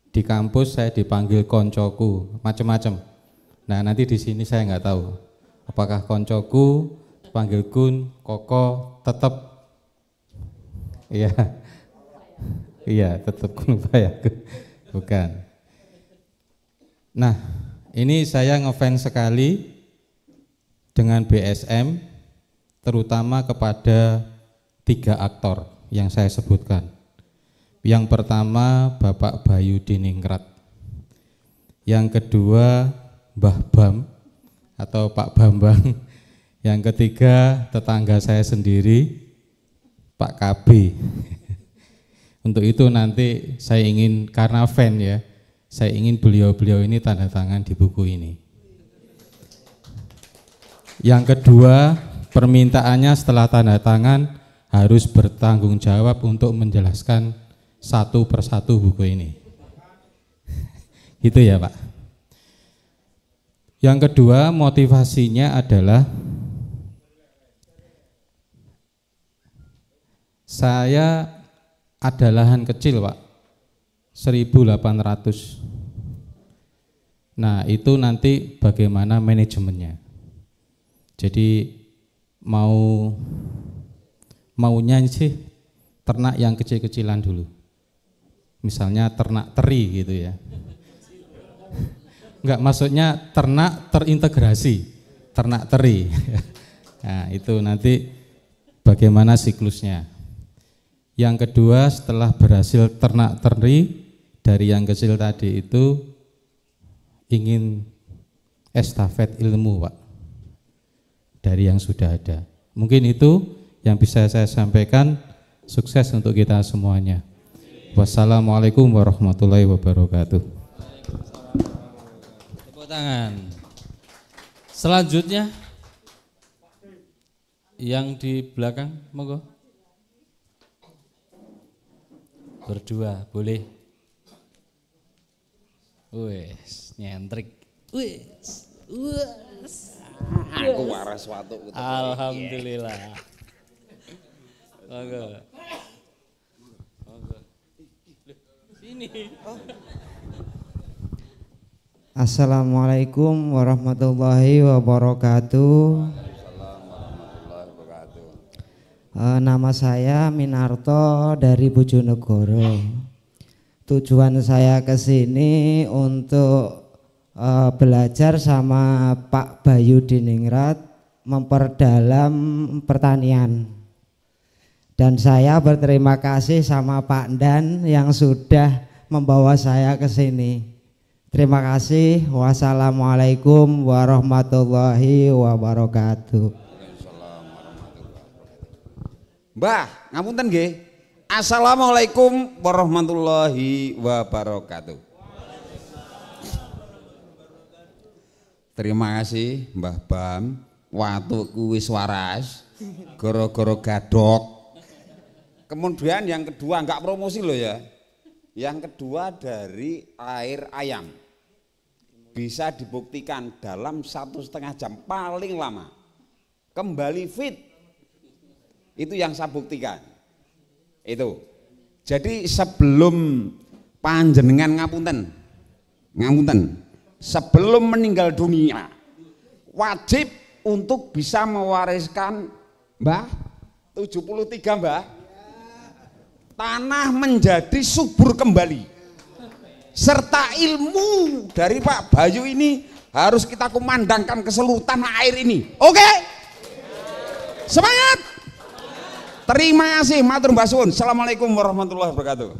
Di kampus saya dipanggil Koncoku, macam-macam. Nah, nanti di sini saya nggak tahu. Apakah koncoku, panggil Kun, Koko, tetap, iya, tetap Kun Upaya, bukan. Nah, ini saya ngefans sekali dengan BSM, terutama kepada 3 aktor yang saya sebutkan. Yang pertama Bapak Bayu Diningrat, yang kedua Mbah Bam atau Pak Bambang, yang ketiga tetangga saya sendiri Pak KB. Untuk itu nanti saya ingin, karena fan ya, saya ingin beliau-beliau ini tanda tangan di buku ini. Yang kedua, permintaannya setelah tanda tangan harus bertanggung jawab untuk menjelaskan satu persatu buku ini. Gitu ya Pak. Yang kedua, motivasinya adalah saya ada lahan kecil Pak, 1.800. Nah, itu nanti bagaimana manajemennya. Jadi maunya sih ternak yang kecil-kecilan dulu. Misalnya ternak teri gitu ya. Enggak, maksudnya ternak terintegrasi, ternak teri. Nah, itu nanti bagaimana siklusnya. Yang kedua, setelah berhasil ternak teri dari yang kecil tadi itu ingin estafet ilmu Pak dari yang sudah ada. Mungkin itu yang bisa saya sampaikan. Sukses untuk kita semuanya. Wassalamualaikum warahmatullahi wabarakatuh. Tepuk tangan. Selanjutnya yang di belakang, monggo. Berdua, boleh. Wes, nyentrik. Wes. Aku waras watu. Alhamdulillah. Monggo. Monggo. Sini. Assalamualaikum warahmatullahi wabarakatuh. Nama saya Minarto dari Bojonegoro. Tujuan saya ke sini untuk belajar sama Pak Bayu Diningrat, memperdalam pertanian. Dan saya berterima kasih sama Pak Dan yang sudah membawa saya ke sini. Terima kasih. Wassalamualaikum warahmatullahi wabarakatuh. Mbah, ngapunten nggih. Assalamualaikum warahmatullahi wabarakatuh. Terima kasih Mbah Bam, watu kuwi waras, goro-goro gadok Kemudian yang kedua, enggak promosi loh ya. Yang kedua dari air ayam. Bisa dibuktikan dalam 1,5 jam paling lama. Kembali fit. Itu yang saya buktikan. Itu. Jadi sebelum panjenengan ngapunten, sebelum meninggal dunia, wajib untuk bisa mewariskan Mbah 73 Mbah, tanah menjadi subur kembali, serta ilmu dari Pak Bayu ini harus kita kumandangkan ke seluruh tanah air ini. Oke? Semangat! Terima kasih, matur mbah suwun. Assalamualaikum warahmatullahi wabarakatuh.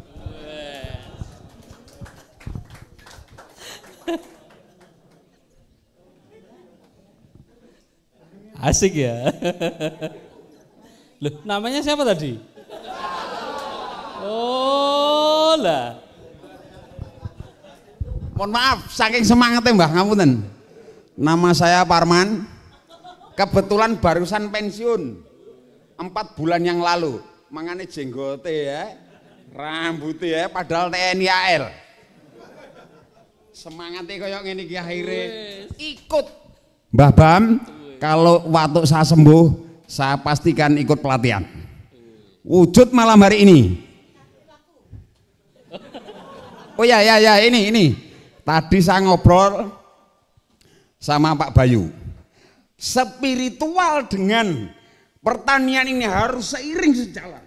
Asik ya. Loh, namanya siapa tadi? Oh lah. Mohon maaf, saking semangatnya Mbah, ngapunten. Nama saya Parman. Kebetulan barusan pensiun 4 bulan yang lalu. Mangane jenggote ya, rambutnya ya, padahal TNI AL. Semangatnya kayak ngene iki akhirnya ikut. Mbah Bam, kalau waktu saya sembuh, saya pastikan ikut pelatihan. Wujud malam hari ini. Oh ya ini. Tadi saya ngobrol sama Pak Bayu. Spiritual dengan pertanian ini harus seiring sejalan.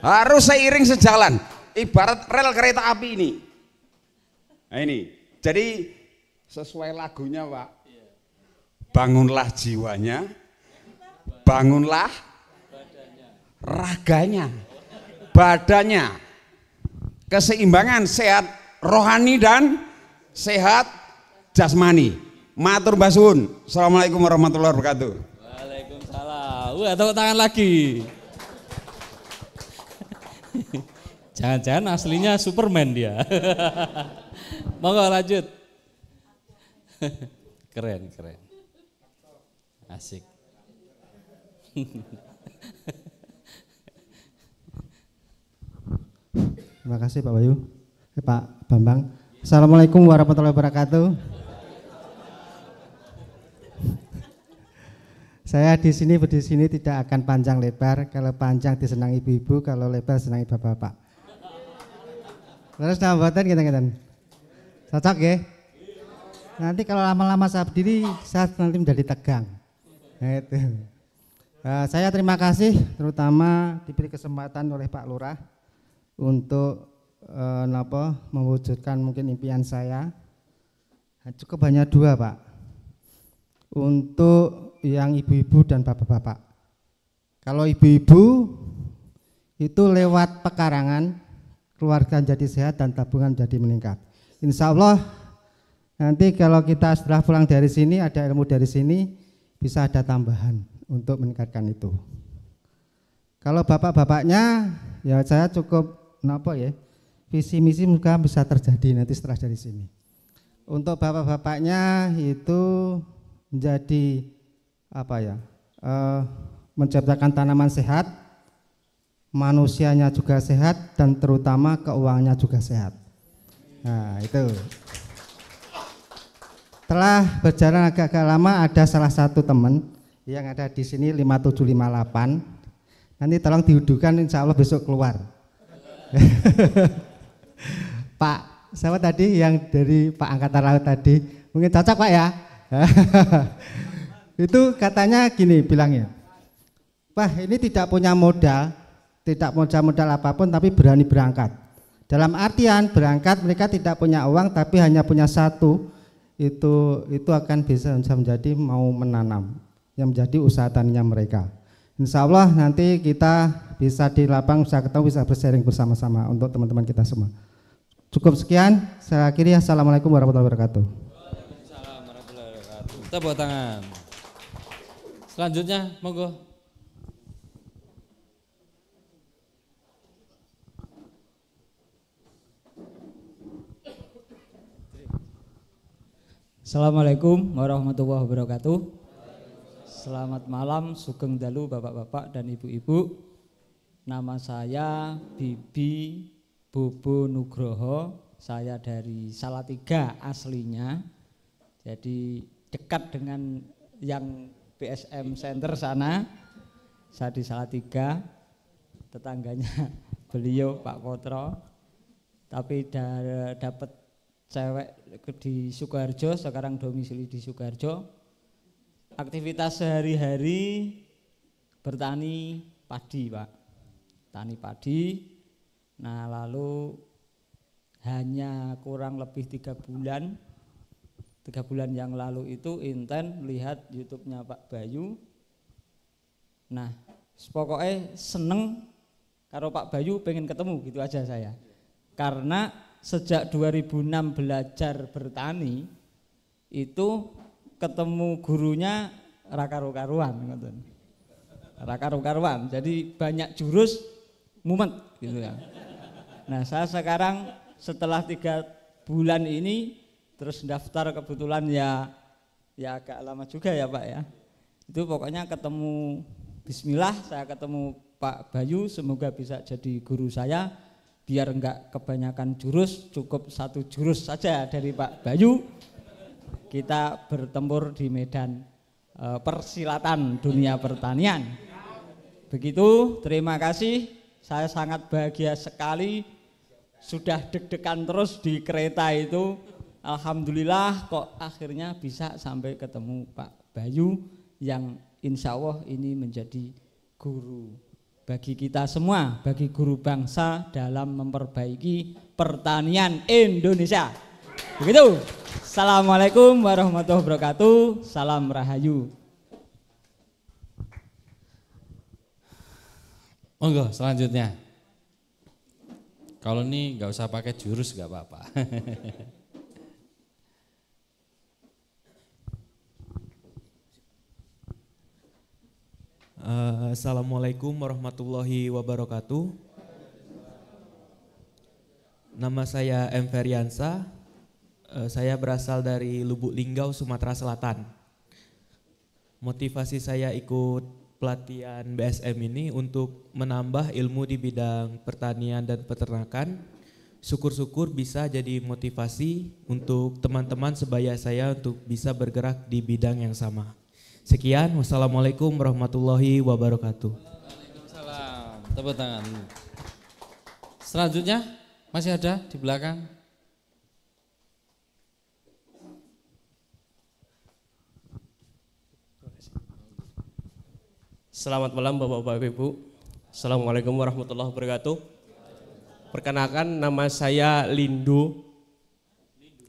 Harus seiring sejalan. Ibarat rel kereta api ini. Nah ini. Jadi sesuai lagunya Pak. Bangunlah jiwanya. Bangunlah raganya. Badannya. Keseimbangan sehat rohani dan sehat jasmani. Matur mbah suwun. Assalamualaikum warahmatullahi wabarakatuh. Waalaikumsalam. Tepuk tangan lagi. Jangan-jangan aslinya Superman dia. Monggo lanjut. Keren. Asik. Terima kasih Pak Bayu. Pak Bambang. Assalamualaikum warahmatullahi wabarakatuh. Saya berdiri sini tidak akan panjang lebar. Kalau panjang disenang ibu-ibu, kalau lebar senang bapak-bapak. Terus nambahan kita. Cocok ya? Nanti kalau lama-lama saya berdiri, saya nanti menjadi tegang. Nah, itu. Saya terima kasih terutama diberi kesempatan oleh Pak Lurah untuk mewujudkan mungkin impian saya. Cukup hanya 2 Pak. Untuk yang ibu-ibu dan bapak-bapak. Kalau ibu-ibu itu lewat pekarangan, keluarga jadi sehat dan tabungan jadi meningkat. Insya Allah nanti kalau kita setelah pulang dari sini ada ilmu dari sini bisa ada tambahan untuk meningkatkan itu. Kalau bapak-bapaknya ya saya cukup visi misi semoga bisa terjadi nanti setelah dari sini. Untuk bapak-bapaknya itu menjadi menciptakan tanaman sehat, manusianya juga sehat dan terutama keuangannya juga sehat. Nah itu. Setelah berjalan agak lama ada salah satu teman yang ada di sini 5758. Nanti tolong diuduhkan insya Allah besok keluar. Pak, siapa tadi yang dari Pak Angkatan Laut tadi? Mungkin cocok Pak ya? Itu katanya gini bilangnya, Pak ini tidak punya modal, tidak modal apapun tapi berani berangkat. Dalam artian berangkat mereka tidak punya uang tapi hanya punya satu, itu akan bisa menjadi mau menanam, yang menjadi usaha taninya mereka. Insya Allah nanti kita bisa di lapang, bisa ketemu, bisa bersharing bersama-sama untuk teman-teman kita semua. Cukup sekian, saya akhiri. Assalamualaikum warahmatullahi wabarakatuh. Waalaikumsalam warahmatullahi wabarakatuh. Tepuk tangan. Selanjutnya, monggo. Assalamualaikum warahmatullahi wabarakatuh. Selamat malam, sugeng dalu bapak-bapak dan ibu-ibu. Nama saya Bibi Bobo Nugroho. Saya dari Salatiga aslinya. Jadi dekat dengan yang BSM Center sana. Saya di Salatiga, tetangganya beliau Pak Potro. Tapi dapat cewek di Sukoharjo, sekarang domisili di Sukoharjo. Aktivitas sehari-hari bertani padi, Pak. Tani padi. Nah, lalu hanya kurang lebih 3 bulan. 3 bulan yang lalu itu inten melihat YouTube-nya Pak Bayu. Nah, pokoknya seneng karo Pak Bayu, pengen ketemu gitu aja saya. Karena sejak 2006 belajar bertani itu ketemu gurunya raka-rukaruan, raka-rukaruan. Jadi banyak jurus mumet gitu ya. Nah, saya sekarang setelah 3 bulan ini terus daftar, kebetulan ya agak lama juga ya Pak ya. Itu pokoknya ketemu, bismillah saya ketemu Pak Bayu, semoga bisa jadi guru saya. Biar enggak kebanyakan jurus, cukup 1 jurus saja dari Pak Bayu. Kita bertempur di medan persilatan dunia pertanian. Begitu, terima kasih. Saya sangat bahagia sekali. Sudah deg-degan terus di kereta itu. Alhamdulillah kok akhirnya bisa sampai ketemu Pak Bayu yang insya Allah ini menjadi guru bagi kita semua, bagi guru bangsa dalam memperbaiki pertanian Indonesia. Begitu. Assalamualaikum warahmatullahi wabarakatuh. Salam Rahayu. Monggo selanjutnya. Kalau ini nggak usah pakai jurus nggak apa-apa. Assalamualaikum warahmatullahi wabarakatuh. Nama saya M. Feriansa. Saya berasal dari Lubuk Linggau, Sumatera Selatan. Motivasi saya ikut pelatihan BSM ini untuk menambah ilmu di bidang pertanian dan peternakan. Syukur-syukur bisa jadi motivasi untuk teman-teman sebaya saya untuk bisa bergerak di bidang yang sama. Sekian, wassalamualaikum warahmatullahi wabarakatuh. Waalaikumsalam. Tepuk tangan. Selanjutnya masih ada di belakang. Selamat malam Bapak-Bapak Ibu. Assalamualaikum warahmatullahi wabarakatuh. Perkenalkan, nama saya Lindu.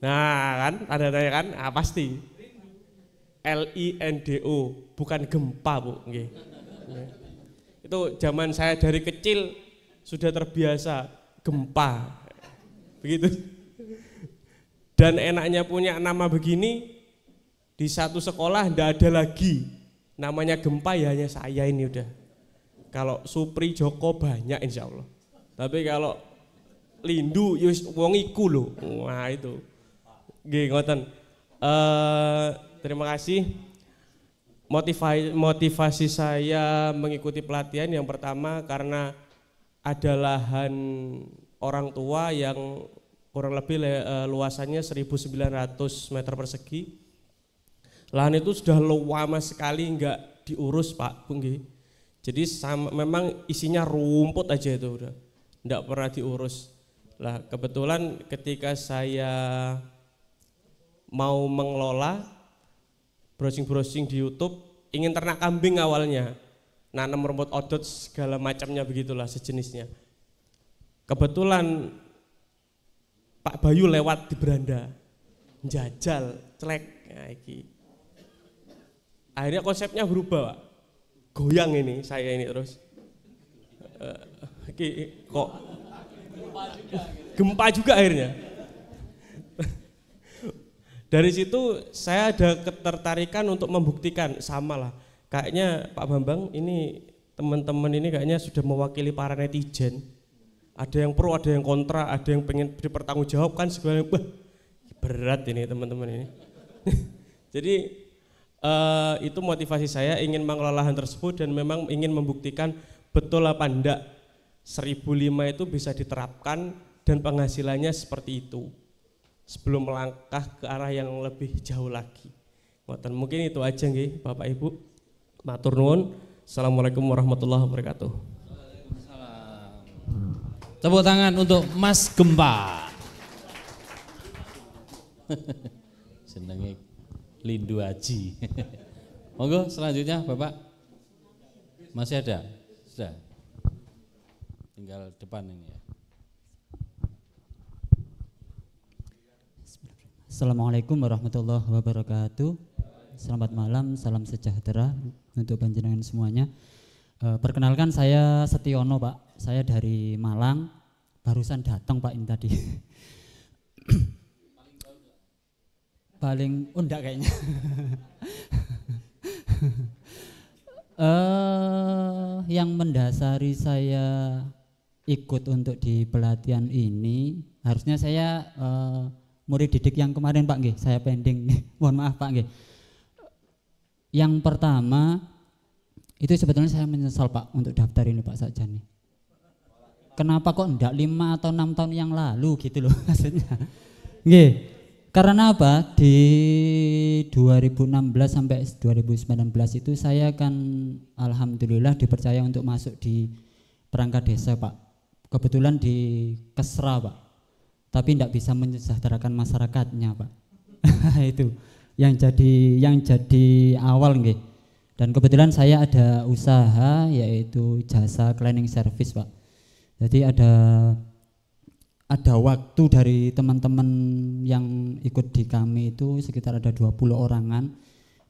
Nah kan, ada kan? Ah, pasti. LINDO, bukan gempa Bu. Itu zaman saya dari kecil sudah terbiasa gempa, begitu. Dan enaknya punya nama begini, di satu sekolah tidak ada lagi namanya gempa, ya hanya saya ini udah. Kalau Supri Joko banyak insya Allah, tapi kalau Lindu yus wong iku lho. Wah itu nggih ngoten. Terima kasih. Motivasi saya mengikuti pelatihan yang pertama karena ada lahan orang tua yang kurang lebih luasannya 1.900 meter persegi. Lahan itu sudah lama sekali enggak diurus Pak Bunggi. Jadi memang isinya rumput aja itu udah, enggak pernah diurus. Lah kebetulan ketika saya mau mengelola browsing di YouTube, ingin ternak kambing awalnya, nanam rumput odot segala macamnya begitulah sejenisnya. Kebetulan Pak Bayu lewat di beranda, jajal, celek, nah, iki. Akhirnya konsepnya berubah Pak, goyang ini saya ini terus, kok gempa juga akhirnya. Dari situ saya ada ketertarikan untuk membuktikan, sama lah kayaknya Pak Bambang ini, teman-teman ini kayaknya sudah mewakili para netizen. Ada yang pro, ada yang kontra, ada yang pengen dipertanggungjawabkan segala, berat ini teman-teman ini. Jadi itu motivasi saya ingin mengelola lahan tersebut dan memang ingin membuktikan betul apa enggak 1.005 itu bisa diterapkan dan penghasilannya seperti itu sebelum melangkah ke arah yang lebih jauh lagi. Mungkin itu aja nggih Bapak Ibu. Matur nuwun. Assalamualaikum warahmatullahi wabarakatuh. Tepuk tangan untuk Mas Gempa. Senengnya Lindu Haji. Monggo selanjutnya Bapak. Masih ada? Sudah. Tinggal depan ini ya. Assalamualaikum warahmatullahi wabarakatuh. Selamat malam, salam sejahtera untuk panjenengan semuanya. Perkenalkan saya Setiono Pak, saya dari Malang, barusan datang Pak ini tadi. Paling enggak kayaknya. Yang mendasari saya ikut untuk di pelatihan ini, harusnya saya murid didik yang kemarin Pak nggih, saya pending. Mohon maaf Pak nggih. Yang pertama itu sebetulnya saya menyesal Pak untuk daftar ini Pak Sakjani. Kenapa kok enggak 5 atau 6 tahun yang lalu gitu loh maksudnya. Nggih. Karena apa? Di 2016 sampai 2019 itu saya kan alhamdulillah dipercaya untuk masuk di perangkat desa Pak. Kebetulan di Kesra Pak. Tapi tidak bisa mensejahterakan masyarakatnya Pak. Itu yang jadi awal nggih. Dan kebetulan saya ada usaha yaitu jasa cleaning service Pak. Jadi ada waktu dari teman-teman yang ikut di kami itu sekitar ada 20 orangan.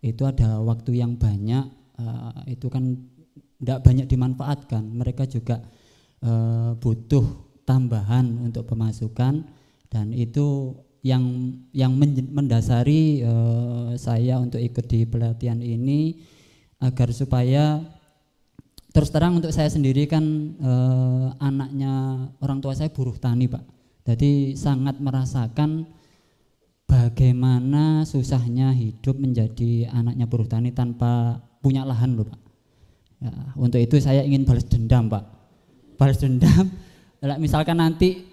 Itu ada waktu yang banyak, itu kan tidak banyak dimanfaatkan. Mereka juga butuh tambahan untuk pemasukan, dan itu yang mendasari saya untuk ikut di pelatihan ini agar supaya terus terang untuk saya sendiri kan anaknya orang tua saya buruh tani Pak, jadi sangat merasakan bagaimana susahnya hidup menjadi anaknya buruh tani tanpa punya lahan loh Pak. Ya, untuk itu saya ingin balas dendam Pak, balas dendam. Misalkan nanti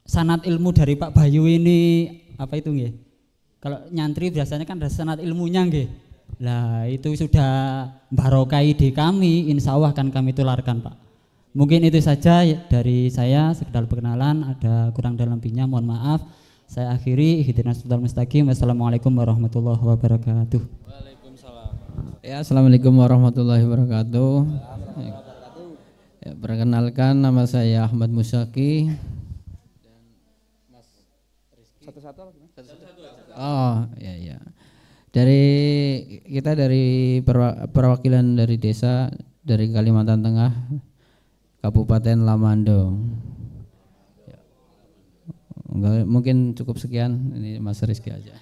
sanad ilmu dari Pak Bayu ini apa itu nggih? Kalau nyantri biasanya kan ada sanad ilmunya nggih. Lah itu sudah barokai di kami, insya Allah akan kami tularkan Pak. Mungkin itu saja dari saya, sekedar perkenalan, ada kurang dan lebihnya mohon maaf. Saya akhiri, ihdinas siratal mustaqim. Wassalamualaikum warahmatullahi wabarakatuh. Waalaikumsalam. Ya, assalamualaikum warahmatullahi wabarakatuh. Ya, perkenalkan nama saya Ahmad Musyaki. Satu-satu apa gimana? Satu-satu aja. Oh, ya. Kita dari perwakilan dari desa dari Kalimantan Tengah, Kabupaten Lamando. Ya. Mungkin cukup sekian, ini Mas Rizky aja.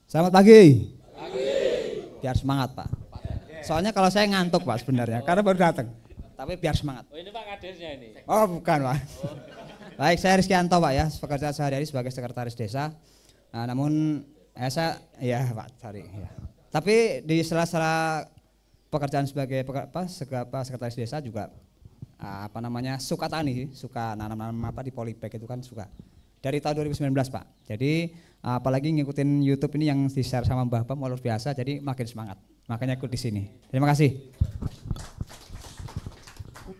Selamat pagi. Biar semangat Pak. Soalnya kalau saya ngantuk Pak sebenarnya, karena baru datang. Tapi biar semangat. Oh ini Pak kadesnya ini? Oh bukan Pak. Baik, saya Rizkyanto Pak ya, pekerja sehari-hari sebagai sekretaris desa. Nah, namun saya ya Pak, sorry ya. Tapi di sela-sela pekerjaan sebagai sekretaris desa juga suka tani, suka nanam-nanam apa di polybag itu kan suka. Dari tahun 2019 Pak. Jadi apalagi ngikutin YouTube ini yang di-share sama Mbah Bam luar biasa, jadi makin semangat. Makanya ikut di sini. Terima kasih.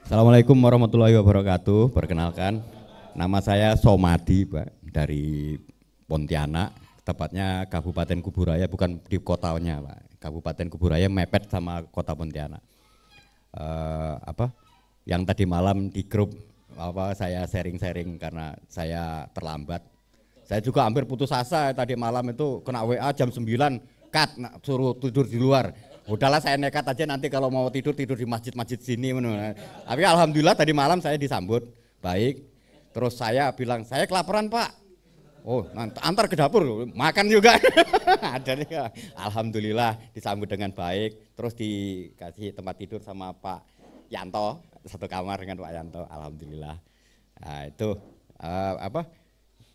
Assalamualaikum warahmatullahi wabarakatuh. Perkenalkan, nama saya Somadi Pak, dari Pontianak, tepatnya Kabupaten Kuburaya, bukan di kotanya Pak. Kabupaten Kuburaya mepet sama kota Pontianak. Yang tadi malam di grup saya sharing-sharing karena saya terlambat. Saya juga hampir putus asa tadi malam itu, kena WA jam 9, cut, suruh tidur di luar. Udahlah saya nekat aja, nanti kalau mau tidur di masjid-masjid sini. Tapi alhamdulillah tadi malam saya disambut baik. Terus saya bilang, saya kelaparan Pak. Oh, antar ke dapur, makan juga. Ada nih, alhamdulillah disambut dengan baik. Terus dikasih tempat tidur sama Pak Yanto, satu kamar dengan Pak Yanto, alhamdulillah. Nah, itu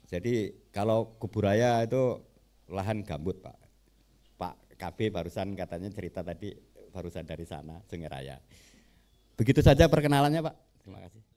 jadi kalau Kuburaya itu lahan gambut Pak. Pak KB barusan katanya cerita tadi barusan dari sana, Sungai Raya. Begitu saja perkenalannya Pak. Terima kasih.